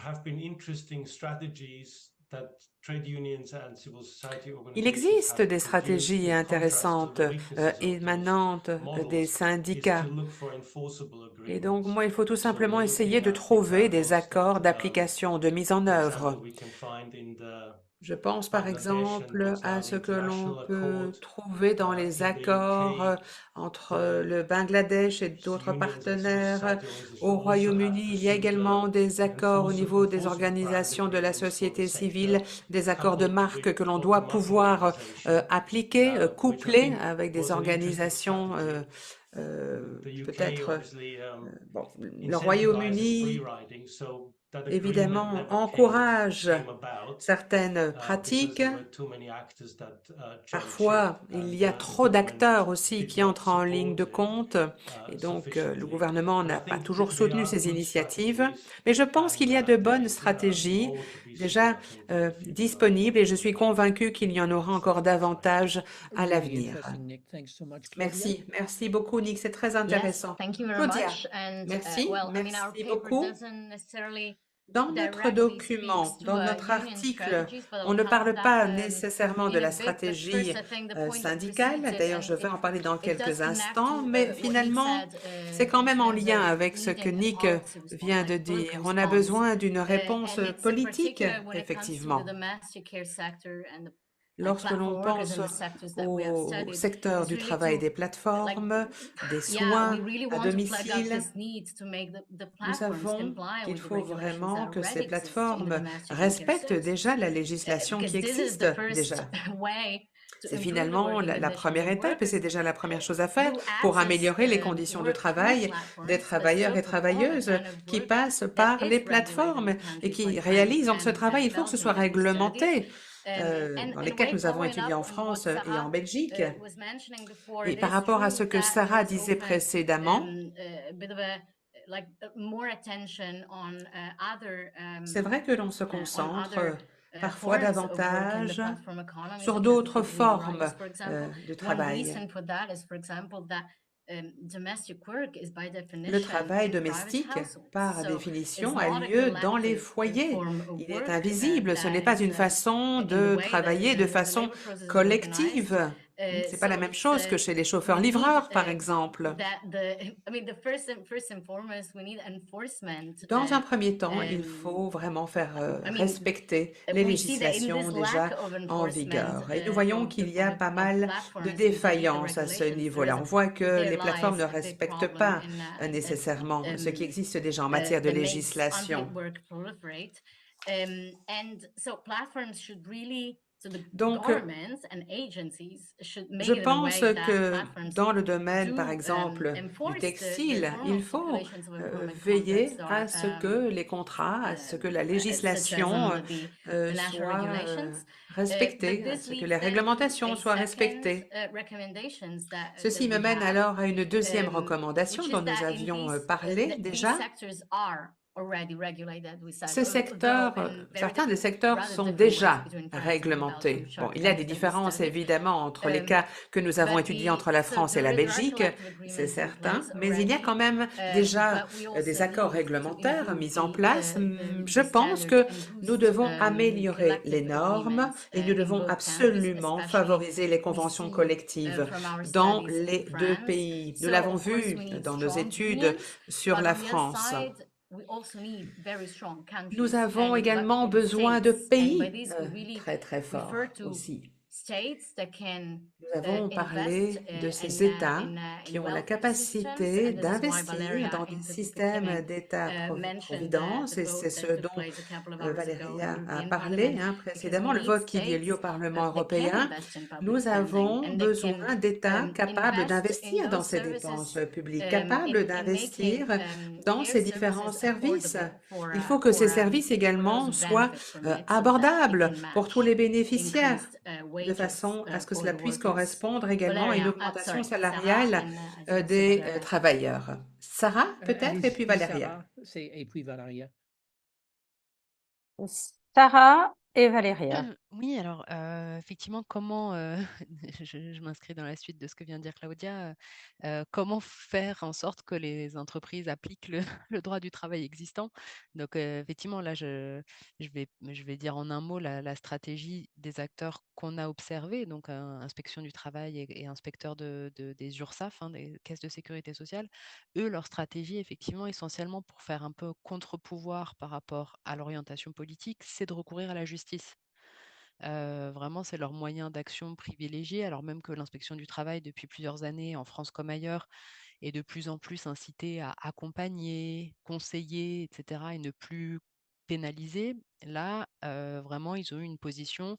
Il existe des stratégies intéressantes émanantes des syndicats. Et donc, moi, il faut tout simplement essayer de trouver des accords d'application, de mise en œuvre. Je pense par exemple à ce que l'on peut trouver dans les accords entre le Bangladesh et d'autres partenaires. Au Royaume-Uni, il y a également des accords au niveau des organisations de la société civile, des accords de marque que l'on doit pouvoir appliquer, coupler avec des organisations peut-être. Bon, le Royaume-Uni évidemment, encourage certaines pratiques. Parfois, il y a trop d'acteurs aussi qui entrent en ligne de compte et donc le gouvernement n'a pas toujours soutenu ces initiatives. Mais je pense qu'il y a de bonnes stratégies déjà disponibles et je suis convaincue qu'il y en aura encore davantage à l'avenir. Merci. Merci beaucoup, Nick. C'est très intéressant. Claudia, merci. Merci beaucoup. Dans notre document, dans notre article, on ne parle pas nécessairement de la stratégie syndicale. D'ailleurs, je vais en parler dans quelques instants, mais finalement, c'est quand même en lien avec ce que Nick vient de dire. On a besoin d'une réponse politique, effectivement. Lorsque l'on pense au secteur du travail des plateformes, des soins à domicile, nous savons qu'il faut vraiment que ces plateformes respectent déjà la législation qui existe déjà. C'est finalement la première étape et c'est déjà la première chose à faire pour améliorer les conditions de travail des travailleurs et travailleuses qui passent par les plateformes et qui réalisent donc ce travail. Il faut que ce soit réglementé. Dans lesquels nous avons étudié en France et en Belgique. Et par rapport à ce que Sarah disait précédemment, c'est vrai que l'on se concentre parfois davantage sur d'autres formes de travail. Le travail domestique, par définition, a lieu dans les foyers. Il est invisible. Ce n'est pas une façon de travailler de façon collective. C'est pas la même chose que chez les chauffeurs-livreurs, par exemple. Dans un premier temps, il faut vraiment faire respecter les législations déjà en vigueur. Et nous voyons qu'il y a pas mal de défaillances à ce niveau-là. On voit que les plateformes ne respectent pas nécessairement ce qui existe déjà en matière de législation. Donc, je pense que dans le domaine, par exemple, du textile, il faut veiller à ce que les contrats, à ce que la législation soit respectée, à ce que les réglementations soient respectées. Ceci me mène alors à une deuxième recommandation dont nous avions parlé déjà. Ces secteurs, certains des secteurs sont déjà réglementés. Bon, il y a des différences évidemment entre les cas que nous avons étudiés entre la France et la Belgique, c'est certain, mais il y a quand même déjà des accords réglementaires mis en place. Je pense que nous devons améliorer les normes et nous devons absolument favoriser les conventions collectives dans les deux pays. Nous l'avons vu dans nos études sur la France. Nous avons également besoin de pays très forts aussi. Nous avons parlé de ces États qui ont la capacité d'investir dans des systèmes d'État-providence, et c'est ce dont Valéria a parlé précédemment, le vote qui a lieu au Parlement européen. Nous avons besoin d'États capables d'investir dans ces dépenses publiques, capables d'investir dans ces différents services. Il faut que ces services également soient abordables pour tous les bénéficiaires, de façon à ce que cela puisse correspondre également à une augmentation salariale des travailleurs. Sarah, peut-être, et puis Valéria. Et puis Valéria. Sarah et Valéria. Oui, alors effectivement, comment, je m'inscris dans la suite de ce que vient de dire Claudia, comment faire en sorte que les entreprises appliquent le, le droit du travail existant? Donc effectivement, là, je vais dire en un mot la stratégie des acteurs qu'on a observés, donc inspection du travail et inspecteurs des URSSAF, des caisses de sécurité sociale. Eux, leur stratégie, effectivement, essentiellement pour faire un peu contre-pouvoir par rapport à l'orientation politique, c'est de recourir à la justice. Vraiment, c'est leur moyen d'action privilégié, alors même que l'inspection du travail, depuis plusieurs années, en France comme ailleurs, est de plus en plus incitée à accompagner, conseiller, etc., et ne plus pénaliser. Là, vraiment, ils ont eu une position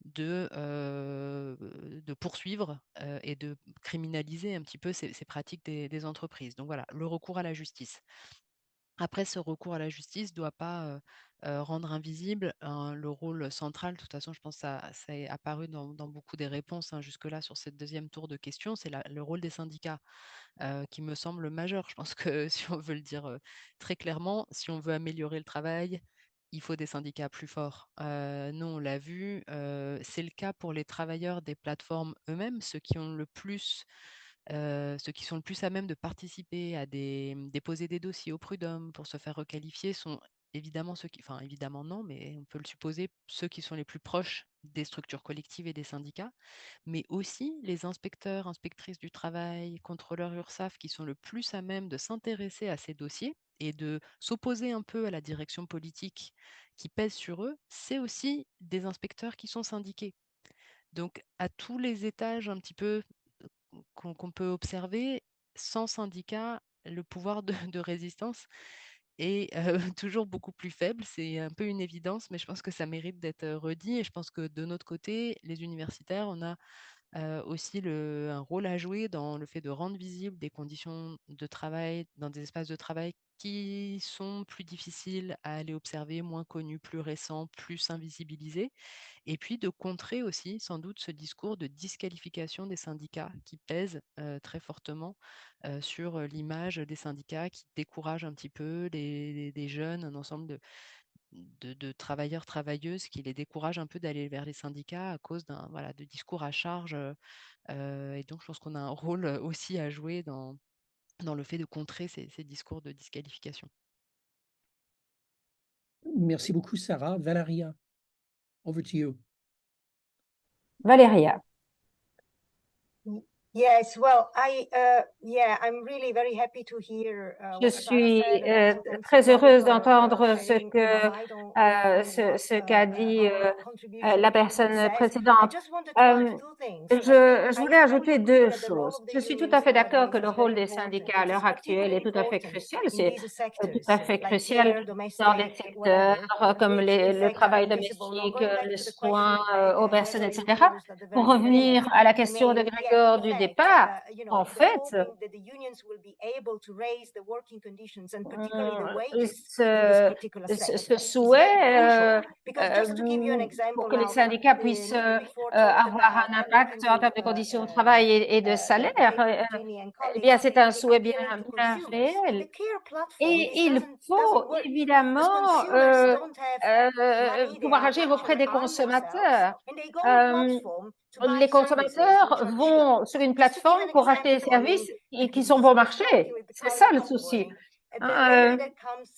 de poursuivre et de criminaliser un petit peu ces pratiques des entreprises. Donc voilà, le recours à la justice. Après, ce recours à la justice ne doit pas rendre invisible le rôle central. De toute façon, je pense que ça est apparu dans beaucoup des réponses jusque-là sur cette deuxième tour de questions. C'est le rôle des syndicats qui me semble majeur. Je pense que si on veut le dire très clairement, si on veut améliorer le travail, il faut des syndicats plus forts. Nous, on l'a vu, c'est le cas pour les travailleurs des plateformes eux-mêmes, ceux qui sont le plus à même de participer à déposer des dossiers au prud'homme pour se faire requalifier sont évidemment ceux qui, enfin évidemment non, mais on peut le supposer, ceux qui sont les plus proches des structures collectives et des syndicats, mais aussi les inspecteurs, inspectrices du travail, contrôleurs URSSAF qui sont le plus à même de s'intéresser à ces dossiers et de s'opposer un peu à la direction politique qui pèse sur eux, c'est aussi des inspecteurs qui sont syndiqués. Donc à tous les étages un petit peu qu'on peut observer, sans syndicat, le pouvoir de résistance est toujours beaucoup plus faible. C'est un peu une évidence, mais je pense que ça mérite d'être redit. Et je pense que de notre côté, les universitaires, on a aussi un rôle à jouer dans le fait de rendre visibles des conditions de travail dans des espaces de travail qui sont plus difficiles à aller observer, moins connus, plus récents, plus invisibilisés. Et puis de contrer aussi sans doute ce discours de disqualification des syndicats qui pèse très fortement sur l'image des syndicats, qui décourage un petit peu des jeunes, un ensemble de travailleurs, travailleuses qui les découragent un peu d'aller vers les syndicats à cause de discours à charge. Et donc, je pense qu'on a un rôle aussi à jouer dans le fait de contrer ces discours de disqualification. Merci beaucoup, Sarah. Valeria, over to you. Valéria. Yes, well, I'm really very happy to hear Je what Sarah suis said, and also thanks très a lot heureuse for d'entendre ce sharing, ce qu'a dit our contribution la to the personne process. I précédente. just wanted to add two things. Je voulais I ajouter fully agree deux that the role choses. of the Je suis tout unions à fait d'accord que nowadays le is very rôle des important. syndicats à It is l'heure actuelle est particularly tout à fait important crucial. in C'est these tout sectors, à fait like crucial care, dans les domestic, secteurs whatever, comme which in le fact are travail invisible. Now, domestique, going back les to the soins question aux that personnes, Gregory etc. posed at the Pour very beginning, revenir à la question de Grégor du départ, en the fait, hoping that the unions will be able to raise the working conditions and particularly the wages in this ce, particular ce sector is souhait very crucial. Because just to give you an pour example que les now, syndicats puissent Nikki before talked avoir un about impact en termes de conditions de travail et de the salaire, paper of Ginny and eh bien, colleagues c'est un souhait bien, appealing to bien consumers. In réel. the care platform, Et this il doesn't faut work because évidemment consumers don't have money, they pouvoir are agir auprès actually des harm themselves, consommateurs. and they go on Euh, platform to buy les services consommateurs which are cheap. vont sur une Just to give plateforme an pour acheter des example, I mean, services qui sont bon marché. working with the C'est ça le colleague this souci. morning, the Hein, lady that comes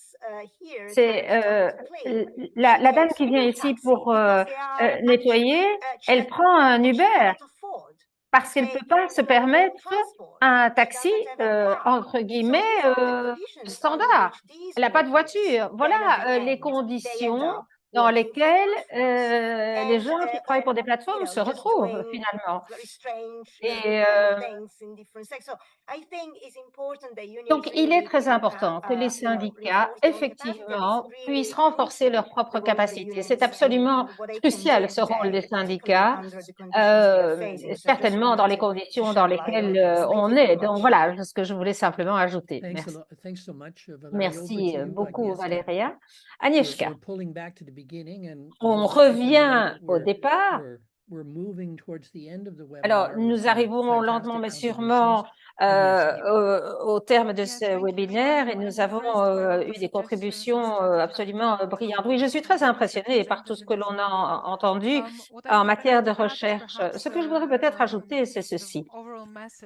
here c'est to clean, la she dame takes qui vient Uber ici taxi pour because they are nettoyer, actually elle cheap prend un and she Uber cannot afford parce to qu'elle ne peut take pas se her own permettre transport. un She taxi doesn't have a car. entre So guillemets these are the conditions under standard. which these Elle n'a pas de workers, voiture. then at Voilà the les end, they end conditions up dans working for lesquelles platforms les and gens qui travaillent pour des plateformes se just retrouvent doing finalement. very strange Et things in different sectors. So I think it's important that unions donc, il est really très important que les syndicats, reinforce their own capacity, and effectivement, it's puissent really renforcer crucial, leurs the propres role of the capacités. C'est unions absolument and what they can crucial, bring ce to rôle des bear, particularly syndicats, under the conditions we are facing. So I just certainement dans les wanted to conditions shed dans a light on lesquelles this. Thank on you est. very Donc, much. voilà ce que je voulais simplement ajouter. Thanks Merci. Thanks so much, Valeria. Over Merci to you, beaucoup, Agnieszka. Valéria. Agnieszka, We're pulling back to the beginning, and on just if you know revient that au départ. we're moving towards the end of the Alors, webinar with nous some arrivons lentement mais fantastic sûrement contributions. au terme de ce webinaire et nous avons eu des contributions absolument brillantes. Oui, je suis très impressionnée par tout ce que l'on a entendu en matière de recherche. Ce que je voudrais peut-être ajouter, c'est ceci.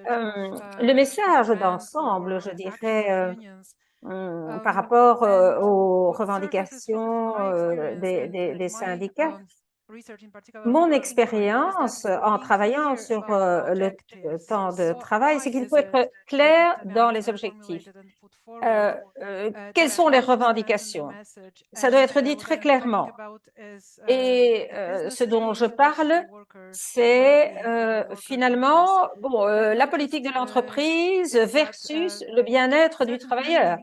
Le message d'ensemble, je dirais, par rapport aux revendications des syndicats. Mon expérience en travaillant sur le temps de travail, c'est qu'il faut être clair dans les objectifs. Quelles sont les revendications? Ça doit être dit très clairement. Et ce dont je parle, c'est finalement la politique de l'entreprise versus le bien-être du travailleur.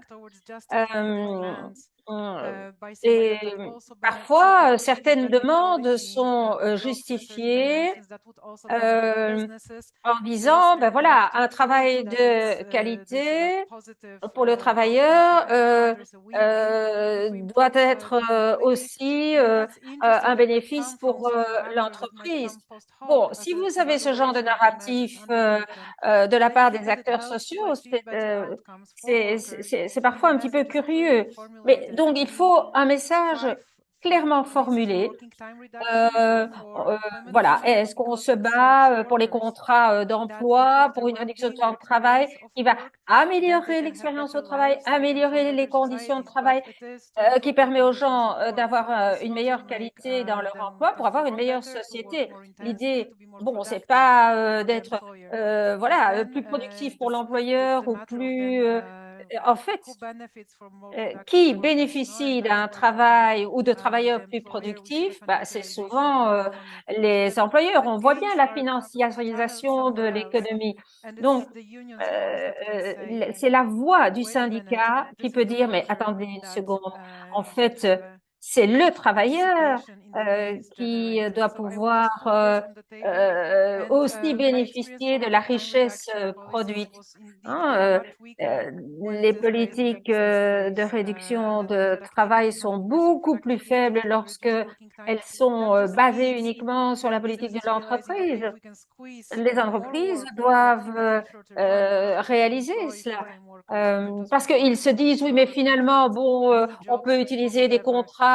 Et parfois, certaines demandes sont justifiées en disant, ben voilà, un travail de qualité pour le travailleur doit être aussi un bénéfice pour l'entreprise. Bon, si vous avez ce genre de narratif de la part des acteurs sociaux, c'est parfois un petit peu curieux. Mais donc, il faut un message clairement formulé. Voilà, est-ce qu'on se bat pour les contrats d'emploi, pour une réduction du temps de travail qui va améliorer l'expérience au travail, améliorer les conditions de travail, qui permet aux gens d'avoir une meilleure qualité dans leur emploi pour avoir une meilleure société. L'idée, bon, c'est pas d'être voilà plus productif pour l'employeur ou plus en fait, qui bénéficie d'un travail ou de travailleurs plus productifs, bah, c'est souvent les employeurs. On voit bien la financiarisation de l'économie. Donc, c'est la voix du syndicat qui peut dire, mais attendez une seconde, en fait, c'est le travailleur qui doit pouvoir aussi bénéficier de la richesse produite. Les politiques de réduction de travail sont beaucoup plus faibles lorsque elles sont basées uniquement sur la politique de l'entreprise. Les entreprises doivent réaliser cela parce qu'ils se disent oui, mais finalement, bon, on peut utiliser des contrats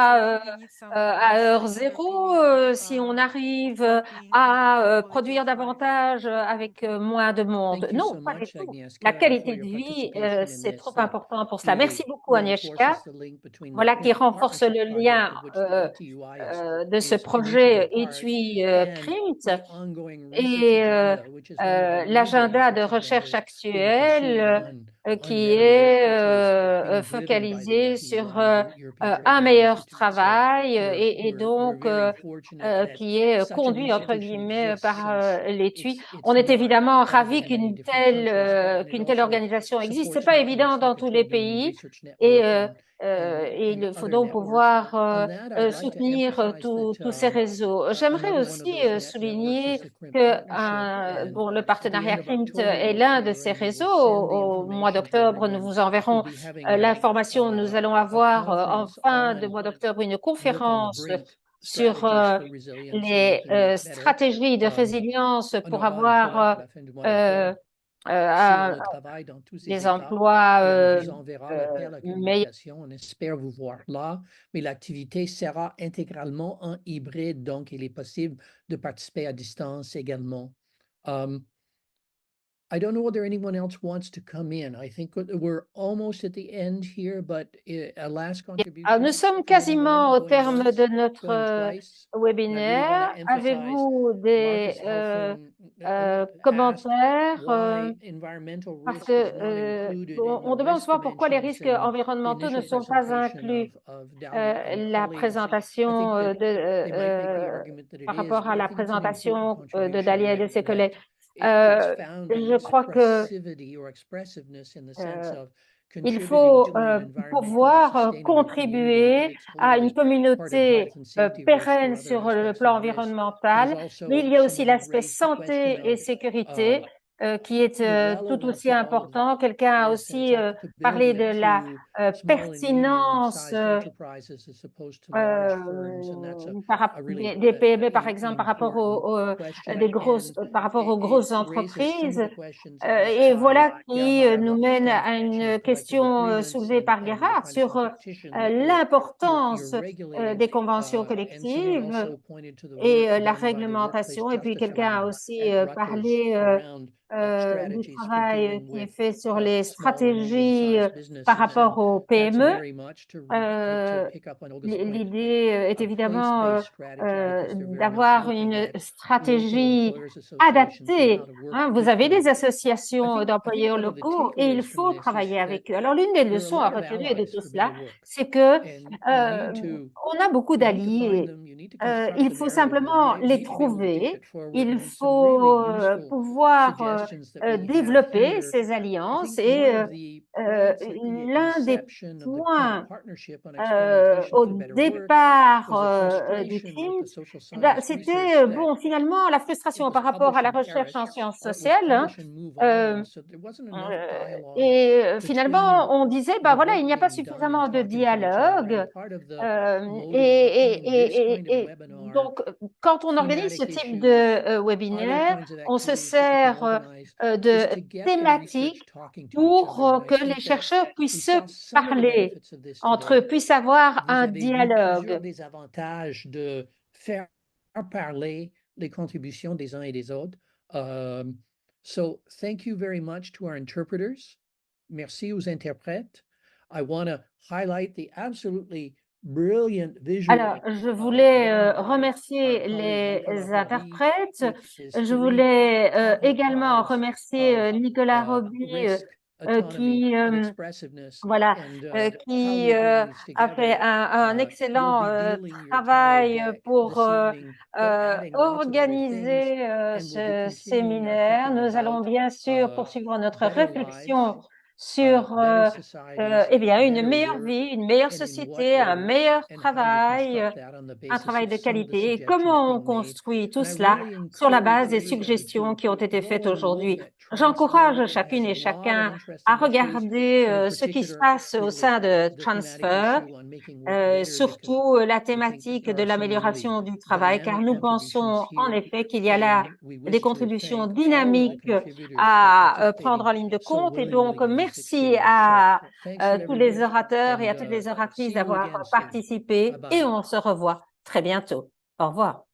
à heure zéro, si on arrive à produire davantage avec moins de monde. Thank you Non, so pas du much, tout. La Agnieszka, for qualité your de vie, participation in c'est this trop that important pour cela. really Merci beaucoup, Agnieszka. reinforces the link between the Voilà qui renforce partnership le project lien of which the ETUI de ce is an projet integral part ETUI and CRIMT the ongoing research et agenda, which is one of the major l'agenda de research recherche agendas being pursued actuel on qui better work, est which is being driven by the focalisé sur ETUI, the European Trade un Law meilleur Institute. So travail et we're donc very fortunate that qui est such an conduit entre institution guillemets exists par since l'ETUI. it's On est not évidemment evident ravis in many different countries, and it qu'une telle also organisation existe. C'est supports pas évident networks dans like the tous les Trade Union pays Research et Network il faut other donc networks. pouvoir On that, I'd like to soutenir emphasize that tous ces réseaux. J'aimerais another one of aussi those networks souligner is the CRIM que partnership, and bon, le at the partenariat end of CRIMT October, est we'll l'un de share ces and we'll réseaux. send the Au mois information to d'octobre, nous everyone. vous We'll enverrons be having a l'information. Nous allons avoir en conference fin de on mois d'octobre une work on the conférence brink sur strategies for resilience and les making it better. stratégies de résilience pour On aura un colloque à avoir la fin du mois d'octobre sur le travail dans tous ces des états. emplois Et on vous enverra l'appel à meilleurs. communication. On espère vous voir là, mais l'activité sera intégralement en hybride, donc il est possible de participer à distance également. I don't know whether anyone else wants to come in. I think we're almost at the end here, but a last contribution. Nous sommes from quasiment anyone au going terme once, de going notre twice? webinaire. And I really want to emphasize Avez-vous des Marcus Helfand asked commentaires? why environmental Parce risk que is not included in on the demande risk souvent pourquoi les dimensions risques in the environnementaux ne initial sont pas presentation inclus. of Dalia and La colleagues. I présentation think that they might make the argument that it par is, rapport but à I la think it's an important présentation de contribution Dalia et de that ses collègues. it's found in Je crois que expressivity or expressiveness in the sense of il contributing faut to an environmentally pouvoir sustainable community, that contribuer it's à une wholly part of communauté health and safety risk pérenne or other sur le aspects plan of risk. environnemental, There's also mais il y a aussi someone who's l'aspect raised the question santé et of sécurité qui est the tout relevance aussi of important. Quelqu'un a its aussi parlé de applicability la to small and pertinence medium-sized enterprises as opposed to large firms, and that's a really des PME, par exemple, par rapport important question. des grosses, par rapport aux grosses It raises some entreprises. of the questions asked Et by voilà qui Gerhard nous mène Stand à une Actions Collective question Agreements soulevée par and the Gerhard kind of sur competition that l'importance you're regulating. des conventions And someone collectives also pointed to the et work la done by the Workplace réglementation. Et puis Justice quelqu'un a Lab aussi at Rutgers parlé around du strategies for travail dealing qui est with fait sur les small and stratégies medium-sized par businesses, rapport and aux that's PME. very much to pick up on Olga's point, L'idée est a évidemment place-based strategy, because they're very much d'avoir looking une at local stratégie employers associations and adaptée. how to work Hein, vous with avez them. des associations I think d'employeurs one of the locaux et il takeaways from faut this is travailler that avec eux. Alors, l'une des there are a leçons à lot of retirer de allies tout for cela, better work, c'est que and you need to on a beaucoup you need to find d'alliés. them, you need to construct Il the faut narrative, simplement you les need to be able to take trouver. it forward, Il and some faut really useful pouvoir suggestions that we have développer here. ces I alliances. think Et one of the points at the l'un des inception of the points partnership on au experimentation for better work départ was a du frustration crime, with the social science c'était research bon, that finalement la it frustration was par rapport à published la and recherche en perished, sciences or it was sociales. published and move on, so there wasn't enough dialogue Et between finalement, on disait, bah the voilà, il work n'y a pas being done and suffisamment de talking to each other, dialogue. and part of the motive Et, behind this kind of et webinar, donc, quand on organise ce thematic type issues, de other webinaire, kinds of on se activities that we can sert organize, de is to get the thématiques research talking to each pour other. And I que les think that chercheurs we puissent saw se some of the parler benefits of this entre eux, today. puissent avoir Vous un avez vu plusieurs dialogue. des avantages de faire parler les contributions des uns et des autres. So thank you very much to our interpreters. Merci aux interprètes. I want to highlight the absolutely brilliant visual. Alors, je voulais remercier les interprètes. Je voulais également remercier Nicolas Roby qui voilà, qui a fait un excellent travail pour organiser ce séminaire. Nous allons bien sûr poursuivre notre réflexion sur eh bien, une meilleure vie, une meilleure société, un meilleur travail, un travail de qualité. Et comment on construit tout cela sur la base des suggestions qui ont été faites aujourd'hui. J'encourage chacune et chacun à regarder ce qui se passe au sein de Transfer, surtout la thématique de l'amélioration du travail, car nous pensons en effet qu'il y a là des contributions dynamiques à prendre en ligne de compte. Et donc, merci Merci à tous les orateurs et à toutes les oratrices d'avoir participé et on se revoit très bientôt. Au revoir.